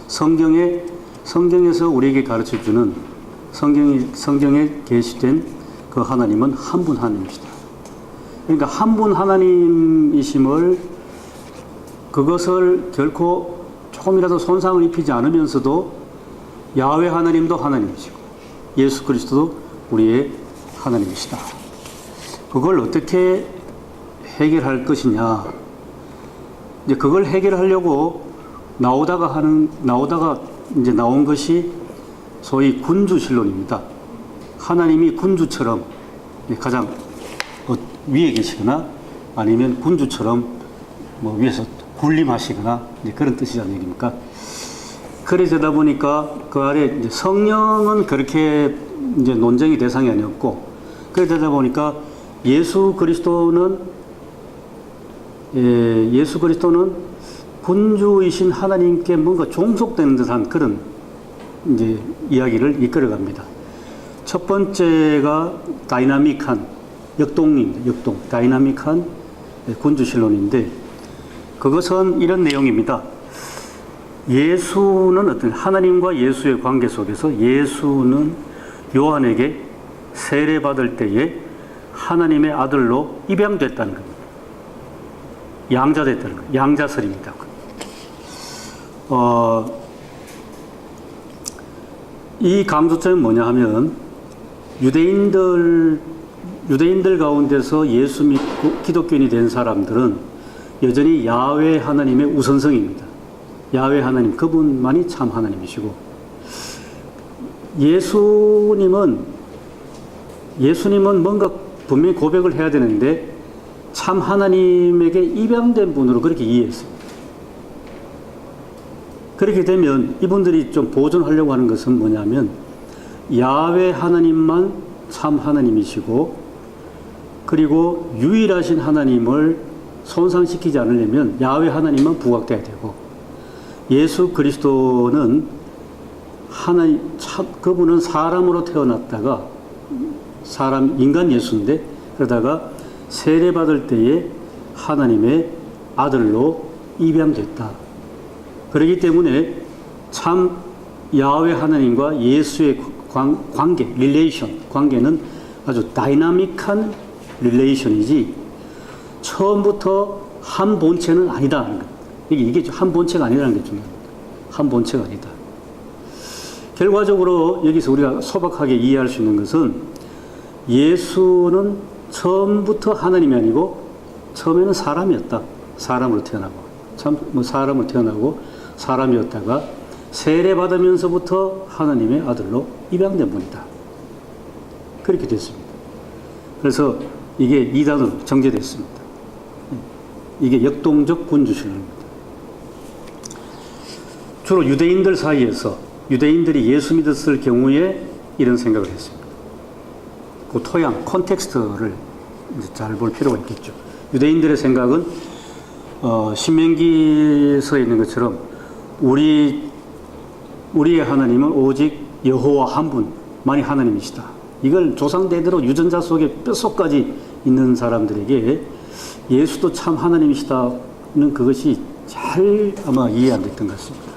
성경에서 우리에게 가르쳐 주는 성경에 계시된 그 하나님은 한 분 하나님이시다. 그러니까 한 분 하나님이심을 그것을 결코 조금이라도 손상을 입히지 않으면서도 야훼 하나님도 하나님이시고 예수 그리스도도 우리의 하나님이시다. 그걸 어떻게 해결할 것이냐. 이제 그걸 해결하려고 나오다가 이제 나온 것이 소위 군주신론입니다. 하나님이 군주처럼 가장 위에 계시거나 아니면 군주처럼 뭐 위에서 군림하시거나 이제 그런 뜻이라는 얘기입니까? 그러다 보니까 그 아래 이제 성령은 그렇게 이제 논쟁의 대상이 아니었고 그러다 보니까 예수 그리스도는 군주이신 하나님께 뭔가 종속되는 듯한 그런 이제 이야기를 이끌어갑니다. 첫 번째가 다이나믹한 역동, 다이나믹한 군주신론인데 그것은 이런 내용입니다. 예수는 어떤 하나님과 예수의 관계 속에서 예수는 요한에게 세례받을 때에 하나님의 아들로 입양됐다는 겁니다. 양자됐다는 거예요. 양자설입니다. 이 강조점은 뭐냐 하면 유대인들 가운데서 예수 믿고 기독교인이 된 사람들은 여전히 야훼 하나님의 우선성입니다. 야훼 하나님 그분만이 참 하나님이시고 예수님은 뭔가 분명히 고백을 해야 되는데 참 하나님에게 입양된 분으로 그렇게 이해했습니다. 그렇게 되면 이분들이 좀 보존하려고 하는 것은 뭐냐면 야훼 하나님만 참 하나님이시고 그리고 유일하신 하나님을 손상시키지 않으려면 야훼 하나님만 부각돼야 되고 예수 그리스도는 그분은 사람으로 태어났다가 인간 예수인데 그러다가 세례받을 때에 하나님의 아들로 입양됐다. 그렇기 때문에 참 야훼 하나님과 예수의 관계는 아주 다이나믹한 릴레이션이지 처음부터 한 본체는 아니다. 이게 한 본체가 아니라는 게 중요합니다. 한 본체가 아니다. 결과적으로 여기서 우리가 소박하게 이해할 수 있는 것은 예수는 처음부터 하나님이 아니고 처음에는 사람이었다. 사람으로 태어나고 사람으로 태어나고 사람이었다가 세례받으면서부터 하나님의 아들로 입양된 분이다. 그렇게 됐습니다. 그래서 이게 이단으로 정제됐습니다. 이게 역동적 군주신론입니다. 주로 유대인들 사이에서 유대인들이 예수 믿었을 경우에 이런 생각을 했습니다. 그 토양, 콘텍스트를 잘 볼 필요가 있겠죠. 유대인들의 생각은 신명기서에 있는 것처럼 우리의 하나님은 오직 여호와 한 분만이 하나님이시다. 이걸 조상대대로 유전자 속에 뼛속까지 있는 사람들에게 예수도 참 하나님이시다는 그것이 잘 아마 이해 안 됐던 것 같습니다.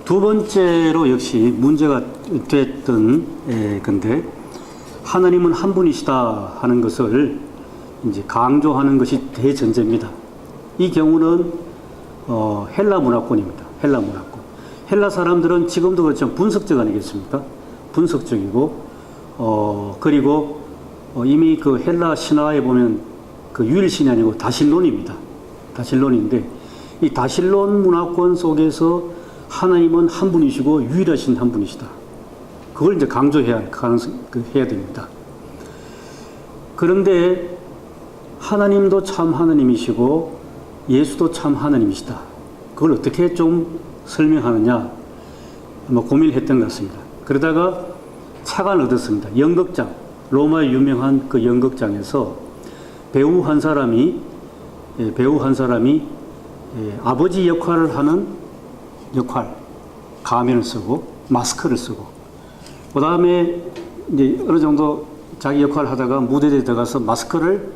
두 번째로 역시 문제가 됐던 건데 하나님은 한 분이시다 하는 것을 이제 강조하는 것이 대전제입니다. 이 경우는 헬라 문화권입니다. 헬라 문화권. 헬라 사람들은 지금도 그렇지만 분석적 아니겠습니까? 분석적이고 그리고 이미 그 헬라 신화에 보면 그 유일신이 아니고 다실론입니다. 다실론인데 이 다실론 문화권 속에서 하나님은 한 분이시고 유일하신 한 분이시다. 그걸 이제 강조해야 해야 됩니다. 그런데 하나님도 참 하나님이시고 예수도 참 하나님이시다. 그걸 어떻게 좀 설명하느냐 고민을 했던 것 같습니다. 그러다가 착안을 얻었습니다. 연극장, 로마의 유명한 그 연극장에서 배우 한 사람이 아버지 역할을 하는 가면을 쓰고 마스크를 쓰고 그 다음에 이제 어느 정도 자기 역할을 하다가 무대에 들어가서 마스크를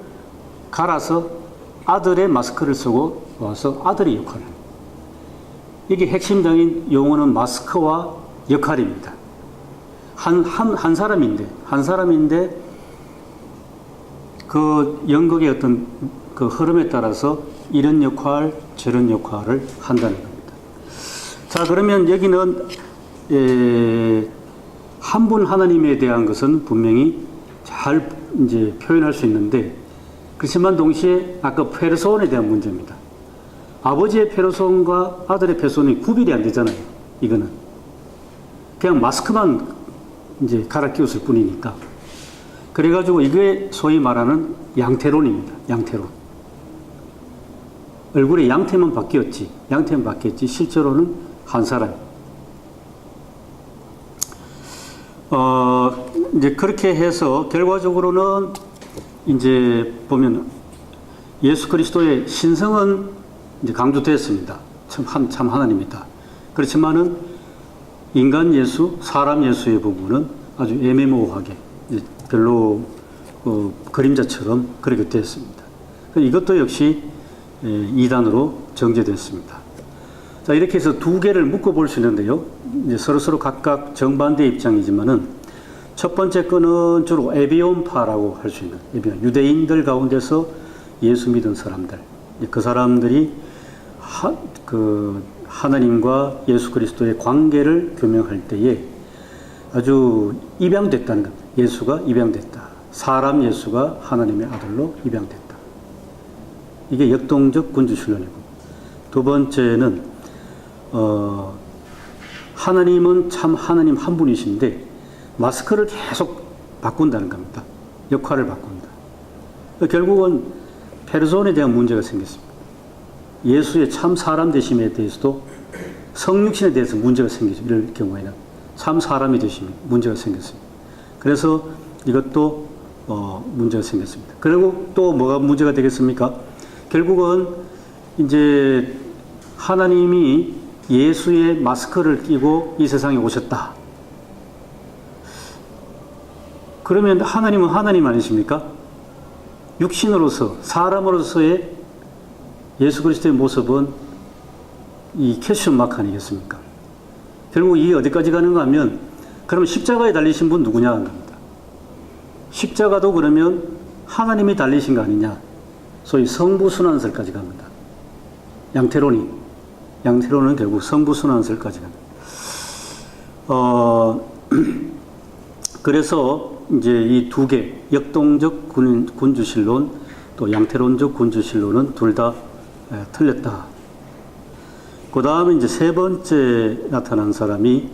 갈아서 아들의 마스크를 쓰고 와서 아들의 역할을 합니다. 이게 핵심적인 용어는 마스크와 역할입니다. 한 사람인데 그 연극의 어떤 그 흐름에 따라서 이런 역할, 저런 역할을 한다는 겁니다. 자, 그러면 여기는 한 분 하나님에 대한 것은 분명히 잘 이제 표현할 수 있는데 그렇지만 동시에 아까 페르손에 대한 문제입니다. 아버지의 페르손과 아들의 페르손이 구별이 안 되잖아요. 이거는 그냥 마스크만 이제 갈아 끼웠을 뿐이니까. 그래가지고 이게 소위 말하는 양태론입니다. 양태론. 얼굴에 양태만 바뀌었지 실제로는 한 사람. 이제 그렇게 해서 결과적으로는 이제 보면 예수 그리스도의 신성은 이제 강조됐습니다. 참 하나님이다. 그렇지만은 인간 예수, 사람 예수의 부분은 아주 애매모호하게 별로 그림자처럼 그렇게 됐습니다. 이것도 역시 이단으로 정제됐습니다. 자, 이렇게 해서 두 개를 묶어볼 수 있는데요. 이제 서로 각각 정반대 입장이지만은 첫 번째 거는 주로 에비온파라고 할 수 있는 유대인들 가운데서 예수 믿은 사람들, 그 사람들이 하나님과 예수 그리스도의 관계를 규명할 때에 아주 입양됐다는 겁니다. 예수가 입양됐다. 사람 예수가 하나님의 아들로 입양됐다. 이게 역동적 군주신론이고, 두 번째는 하나님은 참 하나님 한 분이신데 마스크를 계속 바꾼다는 겁니다. 역할을 바꾼다. 결국은 페르손에 대한 문제가 생겼습니다. 예수의 참 사람 되심에 대해서도 성육신에 대해서 문제가 생기죠. 이럴 경우에는 참 사람이 되심에 문제가 생겼습니다. 그래서 이것도 문제가 생겼습니다. 그리고 또 뭐가 문제가 되겠습니까? 결국은 이제 하나님이 예수의 마스크를 끼고 이 세상에 오셨다. 그러면 하나님은 하나님 아니십니까? 육신으로서, 사람으로서의 예수 그리스도의 모습은 이 퀘스천 마크 아니겠습니까? 결국 이게 어디까지 가는가 하면, 그러면 십자가에 달리신 분 누구냐 하는 겁니다. 십자가도 그러면 하나님이 달리신 거 아니냐? 소위 성부순환설까지 갑니다. 양태론은 결국 성부순환설까지 갑니다. 그래서 이제 이 두 개, 역동적 군주신론 또 양태론적 군주신론은 둘 다 틀렸다. 그 다음에 이제 세 번째 나타난 사람이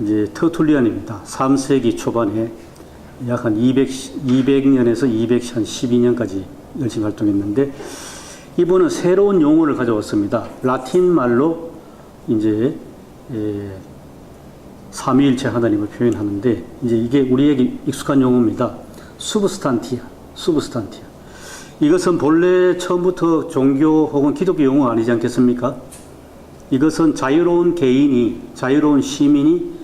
이제 터툴리안입니다. 3세기 초반에 약 한 200년에서 212년까지 열심히 활동했는데, 이분은 새로운 용어를 가져왔습니다. 라틴 말로 이제 삼위일체 하나님을 표현하는데, 이제 이게 우리에게 익숙한 용어입니다. substantia. 이것은 본래 처음부터 종교 혹은 기독교 용어 아니지 않겠습니까? 이것은 자유로운 개인이, 자유로운 시민이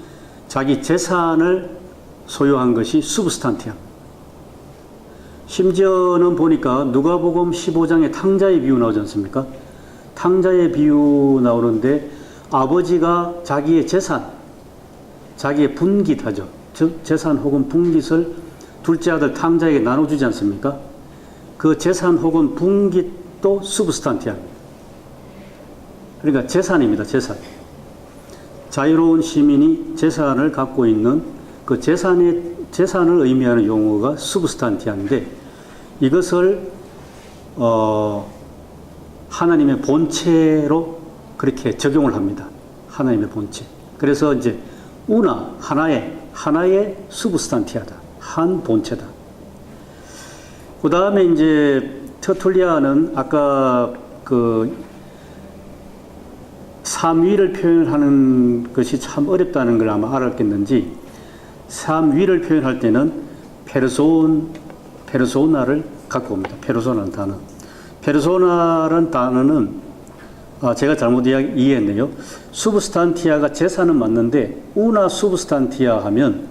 자기 재산을 소유한 것이 substantia. 심지어는 보니까 누가복음 15장에 탕자의 비유 나오지 않습니까? 탕자의 비유 나오는데 아버지가 자기의 재산, 자기의 분깃하죠. 즉 재산 혹은 분깃을 둘째 아들 탕자에게 나눠주지 않습니까? 그 재산 혹은 분깃도 substantia입니다. 그러니까 재산입니다. 재산. 자유로운 시민이 재산을 갖고 있는 그 재산을 의미하는 용어가 substantia인데, 이것을 하나님의 본체로 그렇게 적용을 합니다. 하나님의 본체. 그래서 이제 우나 하나의 substantia다. 한 본체다. 그 다음에 이제 터툴리아는 아까 그 삼위를 표현하는 것이 참 어렵다는 걸 아마 알았겠는지, 삼위를 표현할 때는 페르소나를 갖고 옵니다. 페르소나라는 단어. 페르소나라는 단어는 제가 잘못 이해했네요. 수브스탄티아가 재산은 맞는데 우나 수브스탄티아 하면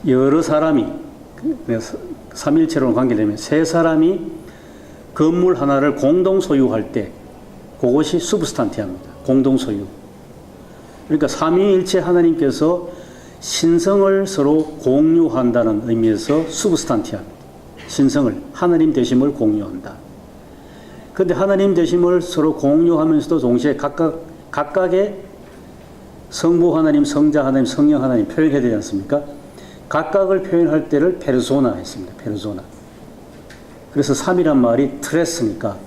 여러 사람이, 삼일체로는 관계되면 세 사람이 건물 하나를 공동 소유할 때 그것이 수브스탄티아입니다. 공동 소유. 그러니까 삼위일체 하나님께서 신성을 서로 공유한다는 의미에서 수브스탄티아입니다. 신성을, 하나님 되심을 공유한다. 그런데 하나님 되심을 서로 공유하면서도 동시에 각각의 성부 하나님, 성자 하나님, 성령 하나님 표현해야 되지 않습니까? 각각을 표현할 때를 페르소나 했습니다. 페르소나. 그래서 삼이란 말이 트레스니까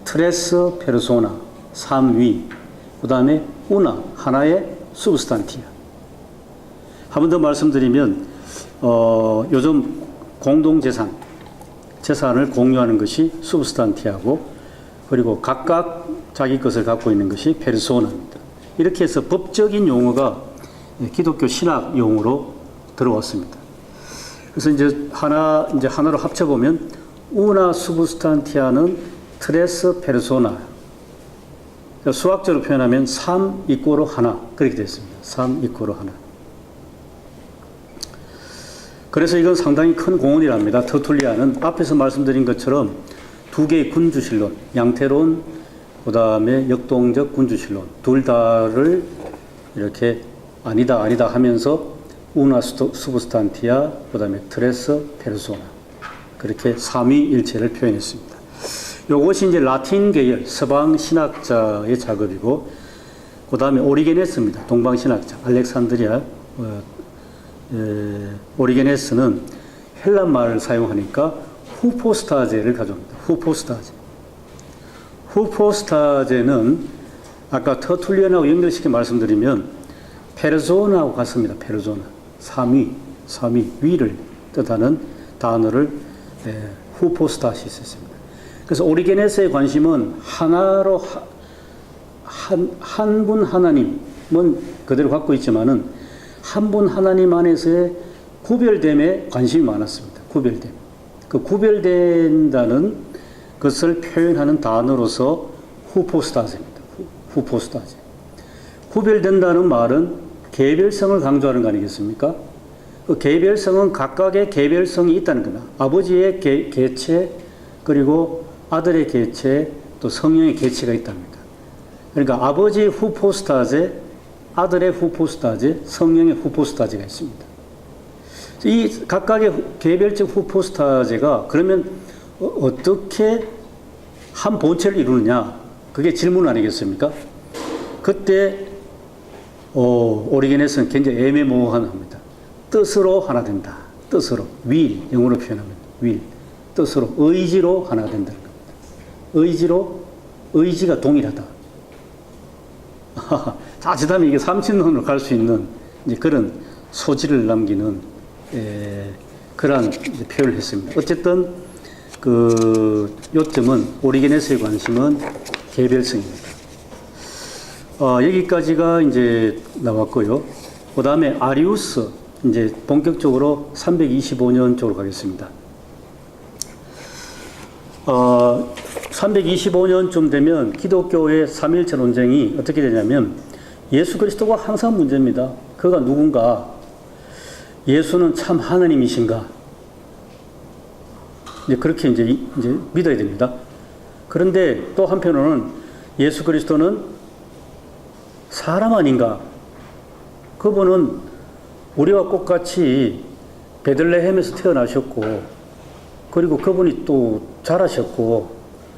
트레스 페르소나, 삼위, 그 다음에 우나, 하나의 수브스탄티아. 한 번 더 말씀드리면 요즘 공동재산, 재산을 공유하는 것이 수브스탄티아고, 그리고 각각 자기 것을 갖고 있는 것이 페르소나입니다. 이렇게 해서 법적인 용어가 기독교 신학 용어로 들어왔습니다. 그래서 이제 하나로 합쳐보면 우나 수브스탄티아는 트레스 페르소나. 그러니까 수학적으로 표현하면 3 이꼬로 하나. 그렇게 됐습니다. 3 이꼬로 하나. 그래서 이건 상당히 큰 공헌이랍니다. 터툴리아는 앞에서 말씀드린 것처럼 두 개의 군주신론, 양태론, 그 다음에 역동적 군주신론, 둘 다를 이렇게 아니다 하면서 우나 수브스탄티아, 그 다음에 트레스 페르소나. 그렇게 삼위일체를 표현했습니다. 이것이 이제 라틴 계열 서방 신학자의 작업이고, 그 다음에 오리게네스입니다. 동방 신학자 알렉산드리아 오리게네스는 헬란 말을 사용하니까 후포스타제를 가져옵니다. 후포스타제는 아까 터툴리안하고 연결시켜 말씀드리면 페르소나하고 같습니다. 페르소나. 삼위, 위를 뜻하는 단어를 후포스타시스입니다. 그래서 오리게네스의 관심은 하나로 한 분 하나님은 그대로 갖고 있지만은 한 분 하나님 안에서의 구별됨에 관심이 많았습니다. 구별됨. 그 구별된다는 것을 표현하는 단어로서 후포스타제입니다. 후포스타제. 구별된다는 말은 개별성을 강조하는 거 아니겠습니까? 그 개별성은 각각의 개별성이 있다는 겁니다. 아버지의 개체, 그리고 아들의 개체, 또 성령의 개체가 있답니다. 그러니까 아버지의 후포스타제, 아들의 후포스타제, 성령의 후포스타제가 있습니다. 이 각각의 개별적 후포스타제가 그러면 어떻게 한 본체를 이루느냐? 그게 질문 아니겠습니까? 그때 오리겐에서는 굉장히 애매모호합니다. 뜻으로 하나 된다. 뜻으로. will, 영어로 표현하면 will. 뜻으로, 의지로 하나 된다는 겁니다. 의지로, 의지가 동일하다. 자칫하면 이게 삼신론으로 갈 수 있는 이제 그런 소지를 남기는 그러한 표현을 했습니다. 어쨌든 그 요점은 오리게네스의 관심은 개별성입니다. 여기까지가 이제 나왔고요. 그 다음에 아리우스, 이제 본격적으로 325년 쪽으로 가겠습니다. 325년쯤 되면 기독교의 삼일체 논쟁이 어떻게 되냐면 예수 그리스도가 항상 문제입니다. 그가 누군가? 예수는 참 하나님이신가? 이제 그렇게 이제 믿어야 됩니다. 그런데 또 한편으로는 예수 그리스도는 사람 아닌가? 그분은 우리와 똑같이 베들레헴에서 태어나셨고, 그리고 그분이 또 자라셨고,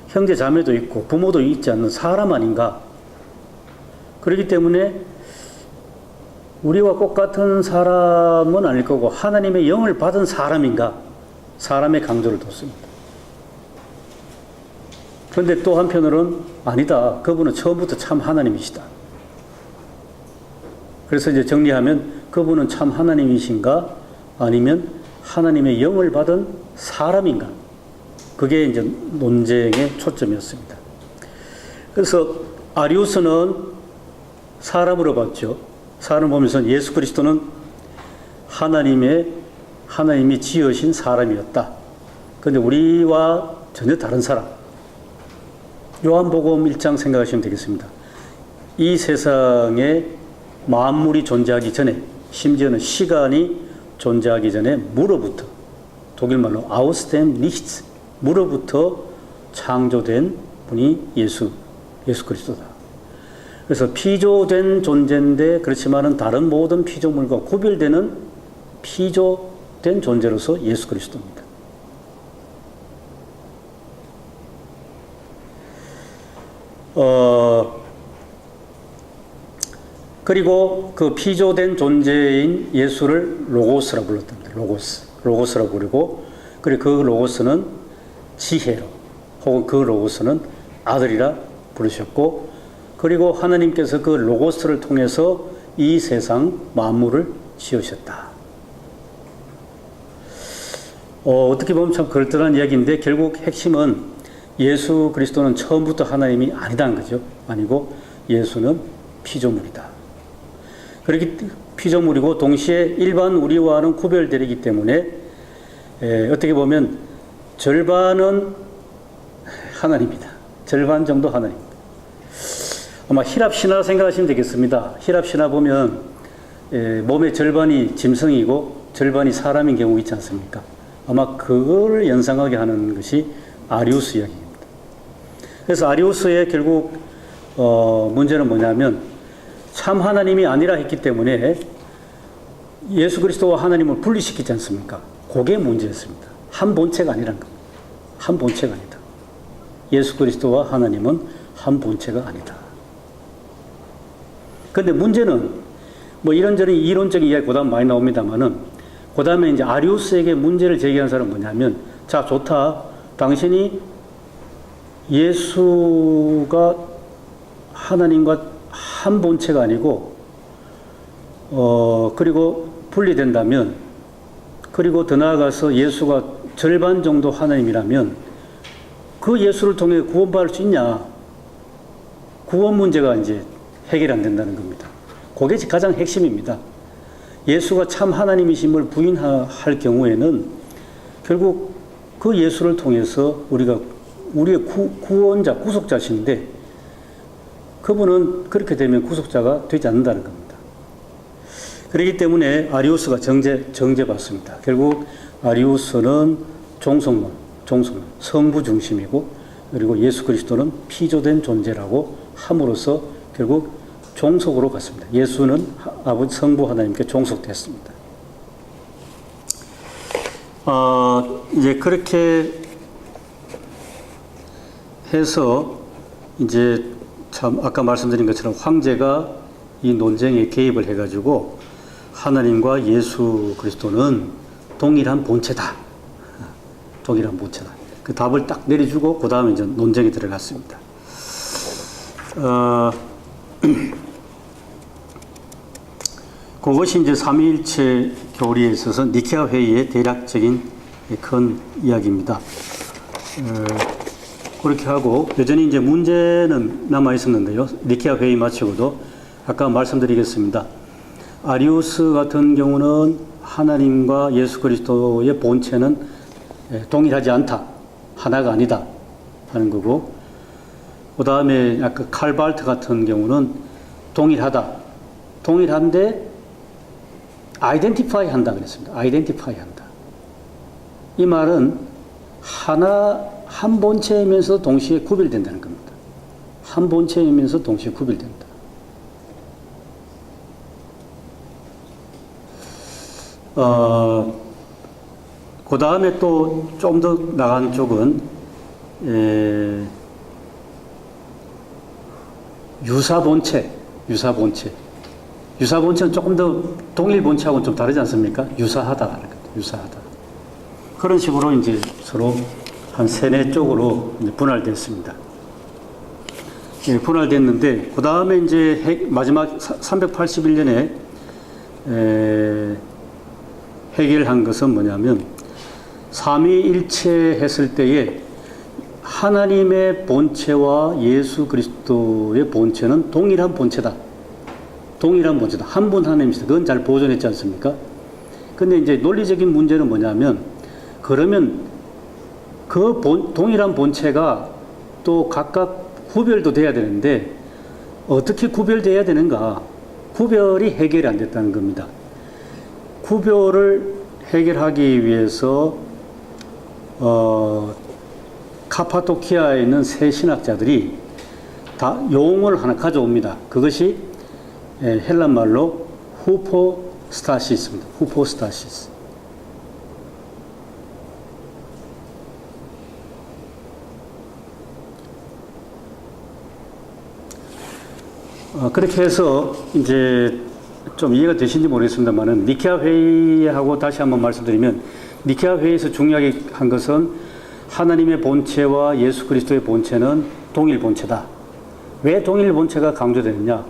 형제 자매도 있고, 부모도 있지 않는 사람 아닌가? 그렇기 때문에 우리와 똑같은 사람은 아닐 거고, 하나님의 영을 받은 사람인가? 사람의 강조를 뒀습니다. 그런데 또 한편으로는 아니다. 그분은 처음부터 참 하나님이시다. 그래서 이제 정리하면 그분은 참 하나님이신가? 아니면 하나님의 영을 받은 사람인가? 그게 이제 논쟁의 초점이었습니다. 그래서 아리우스는 사람으로 봤죠. 사람 보면서 예수 그리스도는 하나님이 지으신 사람이었다. 그런데 우리와 전혀 다른 사람. 요한복음 1장 생각하시면 되겠습니다. 이 세상에 만물이 존재하기 전에, 심지어는 시간이 존재하기 전에 무로부터, 독일말로 아우스템 니히츠, 무로부터 창조된 분이 예수 그리스도다. 그래서 피조된 존재인데, 그렇지만은 다른 모든 피조물과 구별되는 피조된 존재로서 예수 그리스도입니다. 그리고 그 피조된 존재인 예수를 로고스라고 불렀답니다. 로고스라고 부르고, 그리고 그 로고스는 지혜로, 혹은 그 로고스는 아들이라 부르셨고, 그리고 하나님께서 그 로고스를 통해서 이 세상 만물을 지으셨다. 어떻게 보면 참 그럴듯한 이야기인데, 결국 핵심은 예수 그리스도는 처음부터 하나님이 아니다는 거죠. 아니고 예수는 피조물이다. 그렇기 피조물이고 동시에 일반 우리와는 구별되기 때문에 어떻게 보면 절반은 하나님이다. 절반 정도 하나님입니다. 아마 힐랍 신화 생각하시면 되겠습니다. 힐랍 신화 보면 몸의 절반이 짐승이고 절반이 사람인 경우 있지 않습니까? 아마 그걸 연상하게 하는 것이 아리우스 이야기입니다. 그래서 아리우스의 결국 문제는 뭐냐면 참 하나님이 아니라 했기 때문에 예수 그리스도와 하나님을 분리시키지 않습니까? 그게 문제였습니다. 한 본체가 아니란 겁니다. 한 본체가 아니다. 예수 그리스도와 하나님은 한 본체가 아니다. 그런데 문제는 뭐 이런저런 이론적인 이야기 그 다음 많이 나옵니다만은, 그 다음에 이제 아리우스에게 문제를 제기한 사람은 뭐냐면, 자, 좋다. 당신이 예수가 하나님과 한 본체가 아니고, 그리고 분리된다면, 그리고 더 나아가서 예수가 절반 정도 하나님이라면, 그 예수를 통해 구원받을 수 있냐? 구원 문제가 이제 해결 안 된다는 겁니다. 그게 가장 핵심입니다. 예수가 참 하나님이심을 부인할 경우에는 결국 그 예수를 통해서 우리의 구원자, 구속자신데, 그분은 그렇게 되면 구속자가 되지 않는다는 겁니다. 그렇기 때문에 아리우스가 정죄받습니다. 결국 아리우스는 종속론, 성부 중심이고, 그리고 예수 그리스도는 피조된 존재라고 함으로써 결국 종속으로 갔습니다. 예수는 아버지 성부 하나님께 종속됐습니다. 이제 그렇게 해서 이제 참 아까 말씀드린 것처럼 황제가 이 논쟁에 개입을 해가지고 하나님과 예수 그리스도는 동일한 본체다. 동일한 본체다. 그 답을 딱 내려주고 그 다음에 이제 논쟁에 들어갔습니다. 그것이 이제 삼위일체 교리에 있어서 니케아 회의의 대략적인 큰 이야기입니다. 그렇게 하고 여전히 이제 문제는 남아 있었는데요. 니케아 회의 마치고도 아까 말씀드리겠습니다. 아리우스 같은 경우는 하나님과 예수 그리스도의 본체는 동일하지 않다. 하나가 아니다. 하는 거고, 그 다음에 아까 칼발트 같은 경우는 동일하다. 동일한데 아이덴티파이 한다 그랬습니다. 아이덴티파이 한다. 이 말은 한 본체이면서 동시에 구별된다는 겁니다. 한 본체이면서 동시에 구별된다. 그 다음에 또 좀 더 나간 쪽은 유사본체. 유사본체는 조금 더 동일 본체하고는 좀 다르지 않습니까? 유사하다. 유사하다. 그런 식으로 이제 서로 한 3-4 쪽으로 이제 분할됐습니다. 분할됐는데, 그 다음에 이제 마지막 381년에 해결한 것은 뭐냐면, 삼위일체 했을 때에 하나님의 본체와 예수 그리스도의 본체는 동일한 본체다. 동일한 본체다. 한 분 하나님이시다. 그건 잘 보존했지 않습니까? 근데 이제 논리적인 문제는 뭐냐면, 그러면 그 동일한 본체가 또 각각 구별도 돼야 되는데, 어떻게 구별돼야 되는가? 구별이 해결이 안 됐다는 겁니다. 구별을 해결하기 위해서 카파도키아에 있는 세 신학자들이 다 용어를 하나 가져옵니다. 그것이 헬란 말로 후포스타시스입니다. 후포스타시스. 그렇게 해서 이제 좀 이해가 되신지 모르겠습니다만은 니케아 회의하고 다시 한번 말씀드리면, 니케아 회의에서 중요하게 한 것은 하나님의 본체와 예수 그리스도의 본체는 동일 본체다. 왜 동일 본체가 강조되느냐?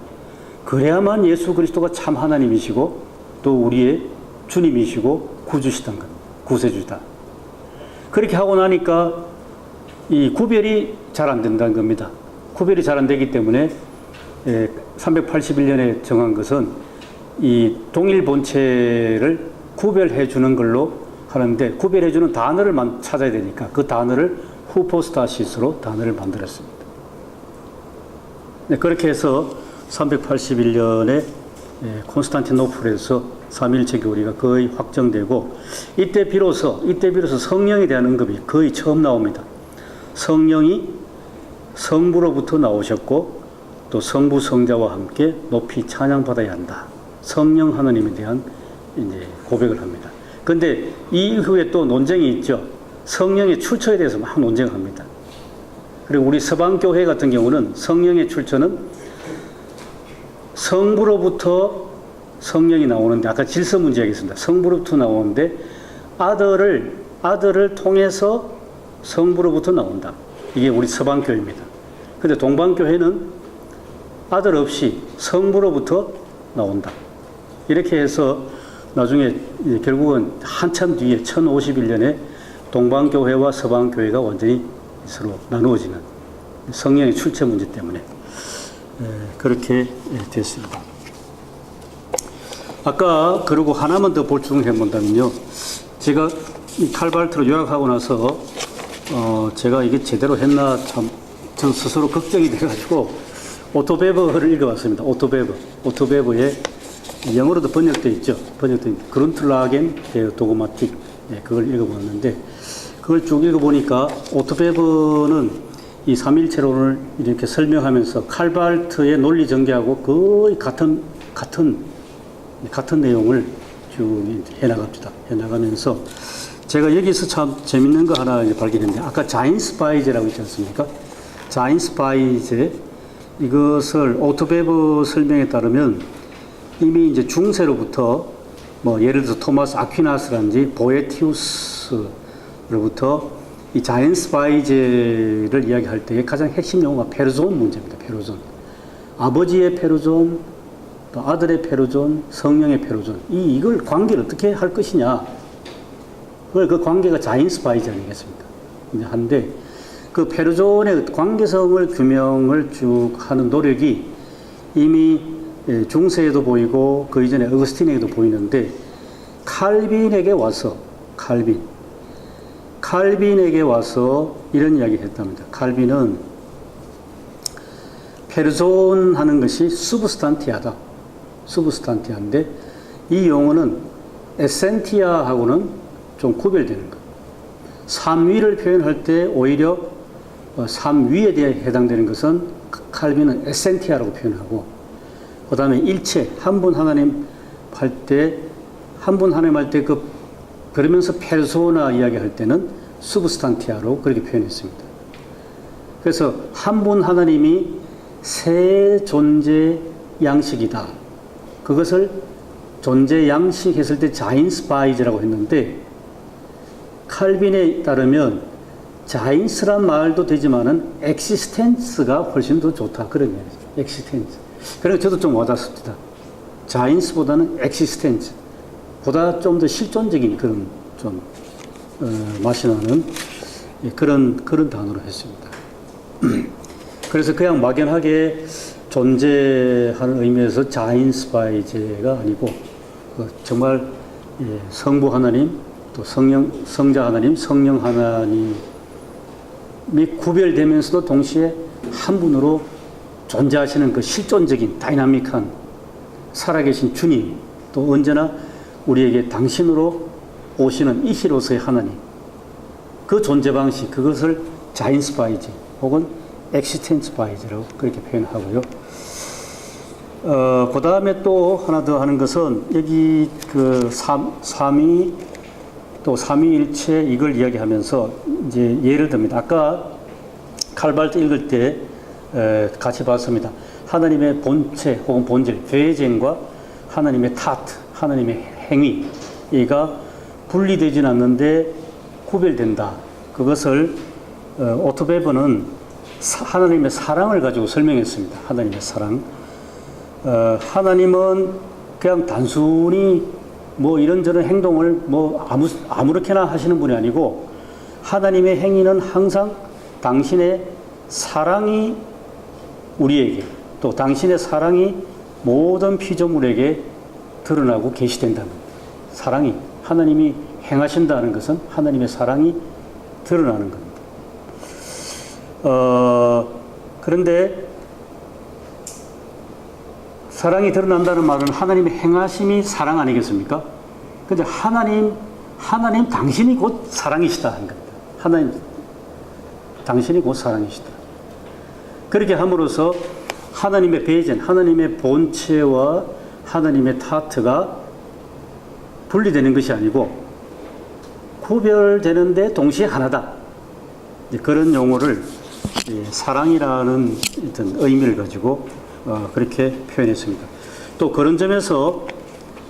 그래야만 예수 그리스도가 참 하나님이시고 또 우리의 주님이시고 구주시던 것, 구세주다. 그렇게 하고 나니까 이 구별이 잘 안 된다는 겁니다. 구별이 잘 안 되기 때문에 381년에 정한 것은 이 동일 본체를 구별해 주는 걸로 하는데, 구별해 주는 단어를 찾아야 되니까 그 단어를 후포스타시스로 단어를 만들었습니다. 네, 그렇게 해서 381년에 콘스탄티노플에서 삼위일체 교리가 거의 확정되고, 이때 비로소 성령에 대한 언급이 거의 처음 나옵니다. 성령이 성부로부터 나오셨고 또 성부 성자와 함께 높이 찬양받아야 한다. 성령 하나님에 대한 이제 고백을 합니다. 근데 이후에 또 논쟁이 있죠. 성령의 출처에 대해서 막 논쟁합니다. 그리고 우리 서방교회 같은 경우는 성령의 출처는 성부로부터 성령이 나오는데, 아까 질서 문제 얘기했습니다. 성부로부터 나오는데 아들을 통해서 성부로부터 나온다. 이게 우리 서방교회입니다. 근데 동방교회는 아들 없이 성부로부터 나온다. 이렇게 해서 나중에 결국은 한참 뒤에 1051년에 동방교회와 서방교회가 완전히 서로 나누어지는 성령의 출처 문제 때문에 그렇게 됐습니다. 아까 그리고 하나만 더 보충해 본다면요. 제가 이 칼발트로 요약하고 나서 제가 이게 제대로 했나 참 전 스스로 걱정이 돼가지고 오토베버를 읽어봤습니다. 오토베버의 영어로도 번역되어 있죠. 번역된 그룬틀라겐 도그마틱, 그걸 읽어봤는데, 그걸 쭉 읽어보니까 오토베버는 이 삼일체론을 이렇게 설명하면서 칼발트의 논리 전개하고 거의 같은 내용을 쭉 해나가면서 제가 여기서 참 재밌는 거 하나 발견했는데, 아까 자인스파이제라고 있지 않습니까? 자인스파이제, 이것을 오토베브 설명에 따르면 이미 이제 중세로부터 뭐 예를 들어서 토마스 아퀴나스라든지 보에티우스로부터 이 자연스 바이제를 이야기할 때의 가장 핵심 용어가 페르존 문제입니다. 페르존. 아버지의 페르존, 또 아들의 페르존, 성령의 페르존. 이걸 관계를 어떻게 할 것이냐. 그 관계가 자연스 바이제 아니겠습니까? 이제 한데 그 페르존의 관계성을 규명을 쭉 하는 노력이 이미 중세에도 보이고 그 이전에 어거스틴에게도 보이는데 칼빈에게 와서 칼빈에게 와서 이런 이야기를 했답니다. 칼빈은 페르존 하는 것이 수브스탄티아다. 수브스탄티아인데 이 용어는 에센티아하고는 좀 구별되는 것. 삼위를 표현할 때 오히려 삼위에 대해 해당되는 것은 칼빈은 에센티아라고 표현하고 그 다음에 일체 한 분 하나님 할 때 그러면서 페르소나 이야기할 때는 수브스탄티아로 그렇게 표현했습니다. 그래서 한 분 하나님이 세 존재 양식이다. 그것을 존재 양식 했을 때 자인스 바이즈라고 했는데 칼빈에 따르면 자인스란 말도 되지만은 엑시스텐스가 훨씬 더 좋다. 그런 얘기죠. 엑시스텐스. 그래서 저도 좀 와닿습니다. 자인스보다는 엑시스텐스. 보다 좀 더 실존적인 그런 좀 맛이 나는 그런 단어로 했습니다. 그래서 그냥 막연하게 존재하는 의미에서 자인스 바이제가 아니고 정말 성부 하나님 또 성자 하나님, 성령 하나님이 구별되면서도 동시에 한 분으로 존재하시는 그 실존적인 다이나믹한 살아계신 주님 또 언제나 우리에게 당신으로 오시는 이시로서의 하나님 그 존재 방식 그것을 자인스 바이제 혹은 엑시텐스 바이제라고 그렇게 표현하고요. 그 다음에 또 하나 더 하는 것은 여기 그 삼위 또 삼위일체 이걸 이야기하면서 이제 예를 듭니다. 아까 칼발트 읽을 때 같이 봤습니다. 하나님의 본체 혹은 본질, 베젠과 하나님의 타트, 하나님의 행위가 분리되진 않는데 구별된다. 그것을 오토베버는 하나님의 사랑을 가지고 설명했습니다. 하나님의 사랑. 하나님은 그냥 단순히 뭐 이런저런 행동을 뭐 아무렇게나 하시는 분이 아니고 하나님의 행위는 항상 당신의 사랑이 우리에게 또 당신의 사랑이 모든 피조물에게 드러나고 계시된다는 사랑이 하나님이 행하신다는 것은 하나님의 사랑이 드러나는 겁니다. 그런데 사랑이 드러난다는 말은 하나님의 행하심이 사랑 아니겠습니까? 근데 하나님 당신이 곧 사랑이시다 하는 겁니다. 하나님 당신이 곧 사랑이시다. 그렇게 함으로써 하나님의 베이젠, 하나님의 본체와 하나님의 타트가 분리되는 것이 아니고 구별되는데 동시에 하나다. 그런 용어를 사랑이라는 어떤 의미를 가지고 그렇게 표현했습니다. 또 그런 점에서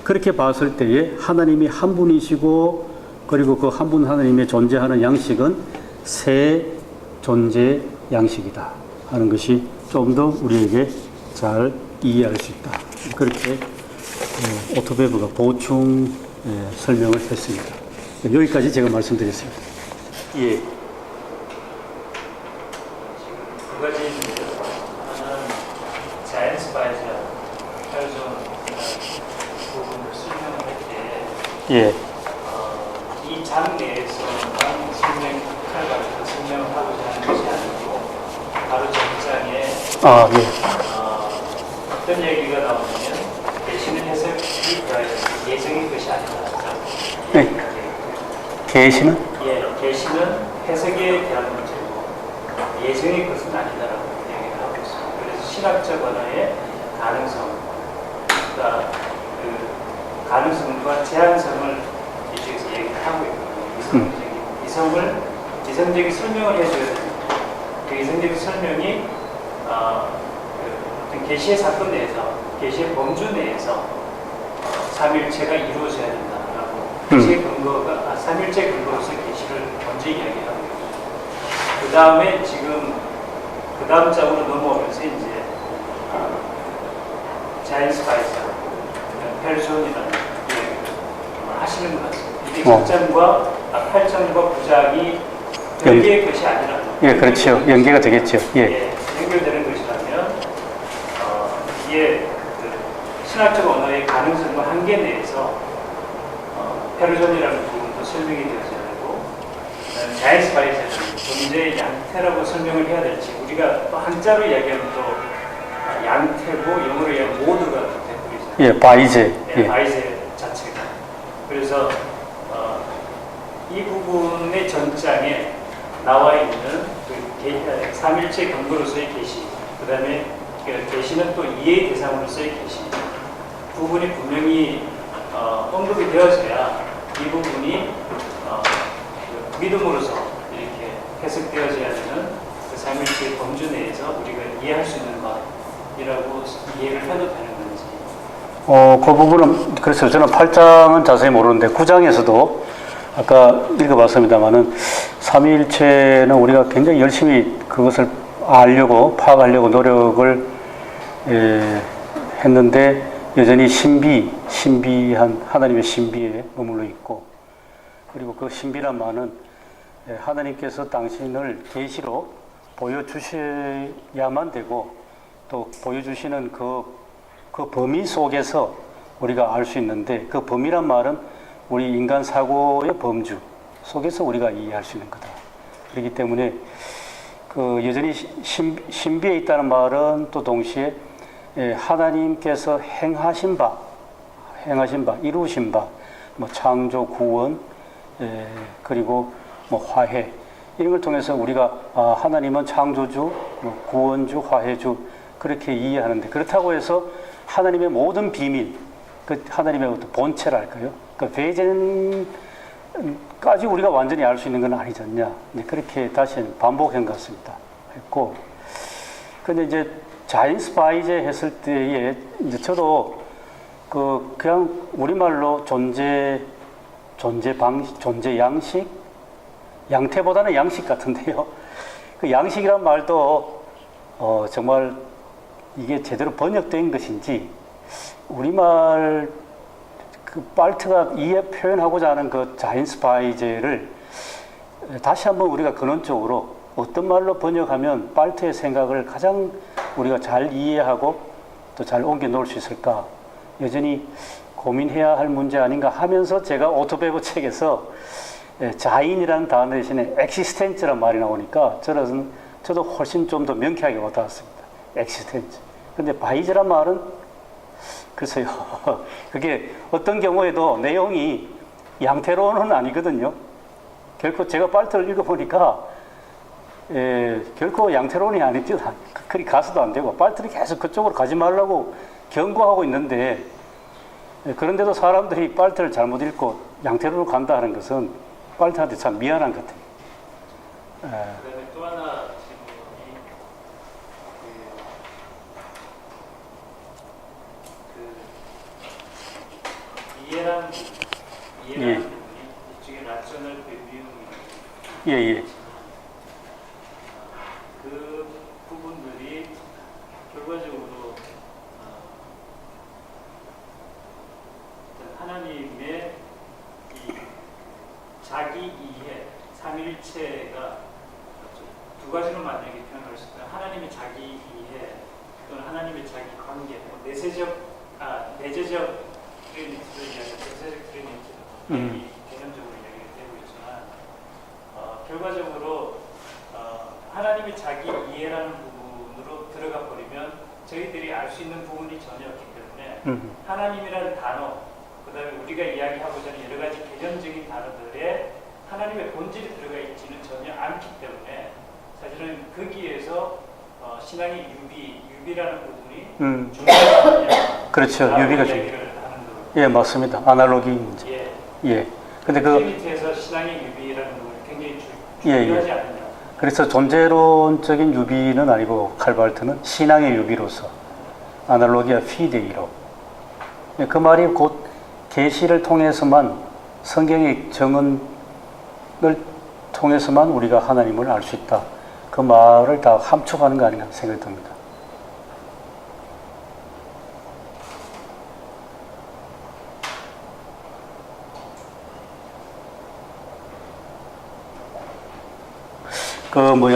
그렇게 봤을 때에 하나님이 한 분이시고 그리고 그 한 분 하나님의 존재하는 양식은 세 존재 양식이다 하는 것이 좀 더 우리에게 잘 이해할 수 있다. 그렇게 오토베브가 보충 설명을 했습니다. 여기까지 제가 말씀드렸습니다. 예. 두 가지 하나는 자연스 바이즈라는 페르존 부분을 설명을 할 때 예. 이 장내에서만 칼바르트가 설명을 하고자 하는 것이 아니고 바로 전장에 어떤 얘기가 나오냐면 계시는 해석이 예정인 것이 아니다. 네. 계시는? 예, 계시는 해석에 대한 문제고 예정의 것은 아니다라고 얘기를 하고 있습니다. 그래서 신학적 언어의 가능성, 그러니까 그 가능성과 제한성을 이쪽에서 얘기를 하고 있거든요. 이성적인 설명을 해줘야 됩니다. 그 이성적인 설명이 그 계시의 사건 내에서, 계시의 범주 내에서 삼일체가 이루어져야 된다라고 계시의 근거가 삼일체 근거로서 계시를 먼저 이야기하고 그 다음에 지금 그 다음 장으로 넘어오면서 이제 자연스 바이스 펠존이라는 이야기를 하시는 것 같습니다. 이게 7장과 8장과 9장이 별개의 것이 아니라 예, 그렇죠. 연계가 되겠죠. 예. 연결되는 것이라면 이게 그 신학적 언어의 가능성과 한계 내에서 페르존이라는 부분도 설명이 되어져야 되고 자연스 바이스는 존재의 양태라고 설명을 해야 될지 우리가 또 한자로 이야기하면 또 양태고 영어로 이야기하면 모드가 되버리잖아요. 예, 바이제. 예, 바이제 자체가. 그래서 이 부분의 전장에 나와 있는 그 삼일체 근거로서의 계시, 그 다음에 계시는 또 이해의 대상으로서의 계시 부분이 분명히 언급이 되어져야 이 부분이 믿음으로서 이렇게 해석되어져야 되는 그 삼일체의 범주 내에서 우리가 이해할 수 있는 것이라고 이해를 해도 되는 건지. 그 부분은 그래서 저는 8장은 자세히 모르는데 9장에서도 아까 읽어봤습니다만은 삼위일체는 우리가 굉장히 열심히 그것을 알려고 파악하려고 노력을 했는데 여전히 신비한 하나님의 신비에 머물러 있고 그리고 그 신비란 말은 하나님께서 당신을 계시로 보여주셔야만 되고 또 보여주시는 그 범위 속에서 우리가 알 수 있는데 그 범위란 말은 우리 인간 사고의 범주 속에서 우리가 이해할 수 있는 거다. 그렇기 때문에 그 여전히 신비에 있다는 말은 또 동시에 하나님께서 행하신 바, 이루신 바, 뭐 창조, 구원, 그리고 뭐 화해 이런 걸 통해서 우리가 하나님은 창조주, 뭐 구원주, 화해주 그렇게 이해하는데 그렇다고 해서 하나님의 모든 비밀, 그 하나님의 어떤 본체랄까요? 그 배전까지 우리가 완전히 알 수 있는 건 아니지 않냐. 그렇게 다시 반복한 것 같습니다. 했고, 근데 이제 자연스 바이제 했을 때에 이제 저도 그냥 우리말로 존재 방식, 존재 양식, 양태보다는 양식 같은데요. 그 양식이란 말도 정말 이게 제대로 번역된 것인지 우리말 그 발트가 이해 표현하고자 하는 그 자연스 바이제를 다시 한번 우리가 근원적으로 어떤 말로 번역하면 발트의 생각을 가장 우리가 잘 이해하고 또 잘 옮겨 놓을 수 있을까 여전히 고민해야 할 문제 아닌가 하면서 제가 오토베고 책에서 자인이라는 단어 대신에 엑시스텐츠란 말이 나오니까 저도 훨씬 좀 더 명쾌하게 와닿았습니다. 엑시스텐츠. 근데 바이제란 말은 글쎄요. 그게 어떤 경우에도 내용이 양태로는 아니거든요. 결코 제가 발트를 읽어보니까 결코 양태론이 아닙니다. 그리 가서도 안 되고 발트를 계속 그쪽으로 가지 말라고 경고하고 있는데 그런데도 사람들이 발트를 잘못 읽고 양태론으로 간다 하는 것은 발트한테 참 미안한 것 같아요. 그다음에 또 하나 이해라는 부분이 일종의 라셔널 베비움이 그 부분들이 결과적으로 하나님의 이 자기 이해, 삼일체가 두 가지로 만약에 표현할 수 있다. 하나님의 자기 이해 또는 하나님의 자기 관계, 내재적 트리니티를 이야기하는 내재적 트리니티 개념적으로 이야기가 되고 있지만 결과적으로 하나님의 자기 이해라는 부분으로 들어가 버리면 저희들이 알 수 있는 부분이 전혀 없기 때문에 하나님이라는 단어, 그 다음에 우리가 이야기하고자 하는 여러 가지 개념적인 단어들에 하나님의 본질이 들어가 있지는 전혀 않기 때문에 사실은 거기에서 신앙의 유비라는 부분이 중요하냐. 그렇죠. 유비가 중요해요. 예, 맞습니다. 아날로기 문제. 예. 근데 트리니티에서 신앙의 유비라는 부분이 굉장히 중요하지 않느냐. 그래서 존재론적인 유비는 아니고 칼발트는 신앙의 유비로서 아날로기아 피데이로. 그 말이 곧 계시를 통해서만, 성경의 정언을 통해서만 우리가 하나님을 알 수 있다. 그 말을 다 함축하는 거 아닌가 생각이 듭니다.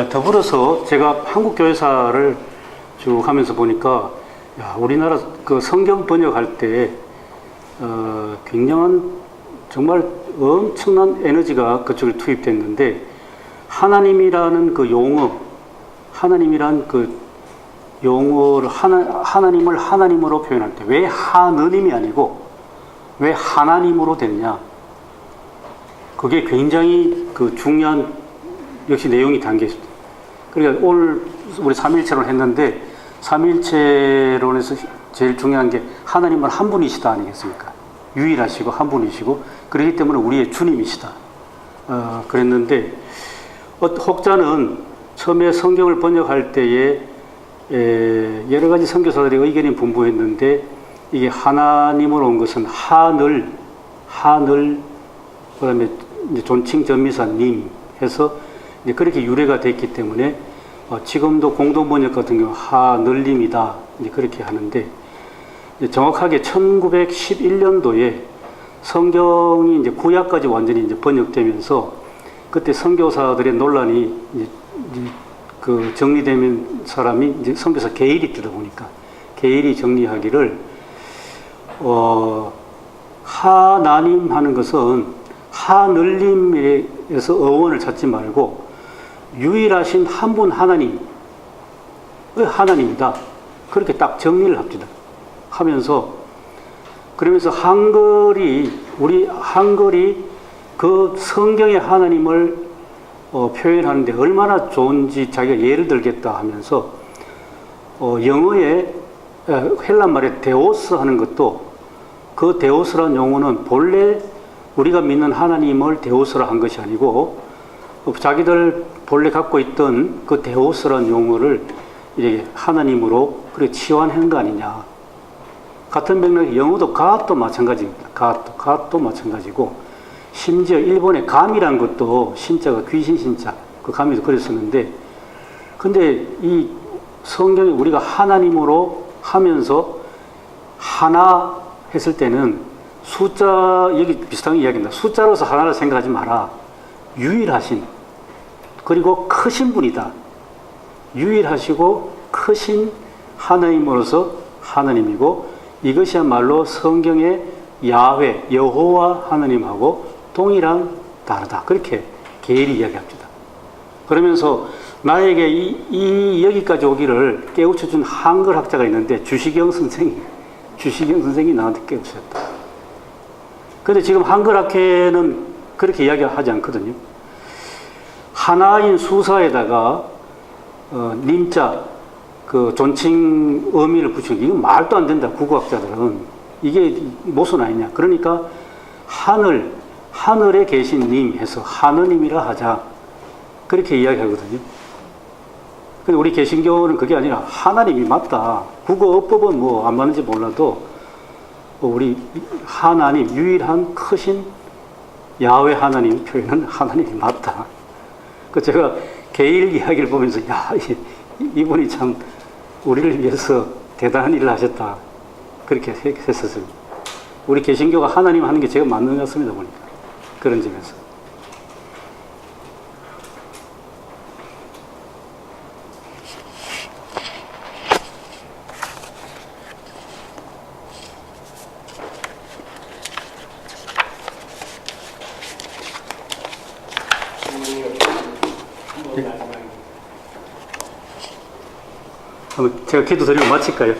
더불어서 제가 한국 교회사를 쭉 하면서 보니까, 야, 우리나라 그 성경 번역할 때, 굉장한, 정말 엄청난 에너지가 그쪽에 투입됐는데, 하나님이라는 그 용어, 하나님이란 그 용어를, 하나님을 하나님으로 표현할 때, 왜 하느님이 아니고, 왜 하나님으로 됐냐? 그게 굉장히 그 중요한 역시 내용이 담겨 있습니다. 그러니까 오늘 우리 삼일체론 했는데, 삼일체론에서 제일 중요한 게 하나님은 한 분이시다 아니겠습니까? 유일하시고 한 분이시고, 그렇기 때문에 우리의 주님이시다. 그랬는데, 혹자는 처음에 성경을 번역할 때에 여러 가지 선교사들의 의견이 분분했는데, 이게 하나님으로 온 것은 하늘, 그 다음에 존칭 전미사님 해서 그렇게 유래가 됐기 때문에 지금도 공동번역 같은 경우 하늘님이다 그렇게 하는데, 정확하게 1911년도에 성경이 이제 구약까지 완전히 이제 번역되면서 그때 선교사들의 논란이 그 정리되면 사람이 이제 선교사 게일이 뜨다 보니까 게일이 정리하기를 하나님 하는 것은 하늘님에서 어원을 찾지 말고 유일하신 한 분 하나님의 하나님이다. 그렇게 딱 정리를 합니다. 하면서, 그러면서 우리 한글이 그 성경의 하나님을 표현하는데 얼마나 좋은지 자기가 예를 들겠다 하면서, 영어의 헬란 말에 데오스 하는 것도, 그 데오스라는 용어는 본래 우리가 믿는 하나님을 데오스라 한 것이 아니고, 자기들 본래 갖고 있던 그 데오스라는 용어를 이제 하나님으로 그렇게 치환한 거 아니냐. 같은 맥락의 영어도 God도 마찬가지입니다. God도 마찬가지고, 심지어 일본의 감이라는 것도 신자가 귀신 신자, 그 감이도 그랬었는데, 근데 이 성경에 우리가 하나님으로 하면서 하나 했을 때는 숫자, 여기 비슷한 이야기입니다. 숫자로서 하나를 생각하지 마라. 유일하신, 그리고 크신 분이다. 유일하시고 크신 하나님으로서 하나님이고, 이것이야말로 성경의 야훼, 여호와 하나님하고 동일한 다르다. 그렇게 게일이 이야기합니다. 그러면서 나에게 이 여기까지 오기를 깨우쳐준 한글 학자가 있는데, 주시경 선생이 나한테 깨우쳤다. 근데 지금 한글 학회는 그렇게 이야기하지 않거든요. 하나인 수사에다가 님자, 그 존칭 의미를 붙이는 게 이건 말도 안 된다. 국어학자들은 이게 모순 아니냐. 그러니까 하늘에 계신 님 해서 하느님이라 하자. 그렇게 이야기하거든요. 근데 우리 개신교는 그게 아니라 하나님이 맞다. 국어어법은 뭐 안 맞는지 몰라도 우리 하나님, 유일한 크신 야훼 하나님 표현은 하나님이 맞다. 그 제가 게일 이야기를 보면서, 야, 이분이 참 우리를 위해서 대단한 일을 하셨다. 그렇게 했었어요. 우리 개신교가 하나님 하는 게 제가 맞는 것 같습니다, 보니까. 그런 점에서. 제가 기도 드리고 마칠까요?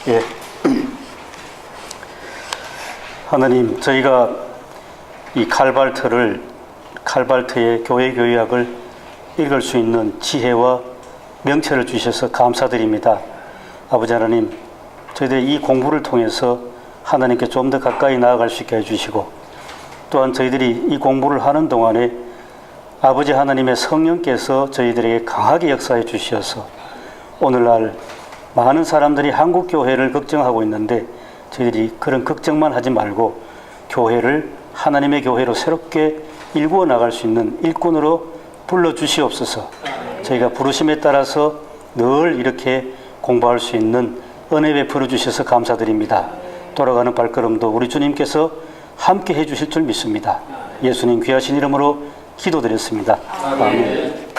예. 하나님, 저희가 이 칼발트의 교회 교약을 읽을 수 있는 지혜와 명철을 주셔서 감사드립니다. 아버지 하나님, 저희들이 이 공부를 통해서 하나님께 좀 더 가까이 나아갈 수 있게 해주시고, 또한 저희들이 이 공부를 하는 동안에 아버지 하나님의 성령께서 저희들에게 강하게 역사해 주셔서 오늘날 많은 사람들이 한국 교회를 걱정하고 있는데 저희들이 그런 걱정만 하지 말고 교회를 하나님의 교회로 새롭게 일구어 나갈 수 있는 일꾼으로 불러주시옵소서. 저희가 부르심에 따라서 늘 이렇게 공부할 수 있는 은혜 베풀어 주셔서 감사드립니다. 돌아가는 발걸음도 우리 주님께서 함께 해주실 줄 믿습니다. 예수님 귀하신 이름으로 기도드렸습니다. 아멘.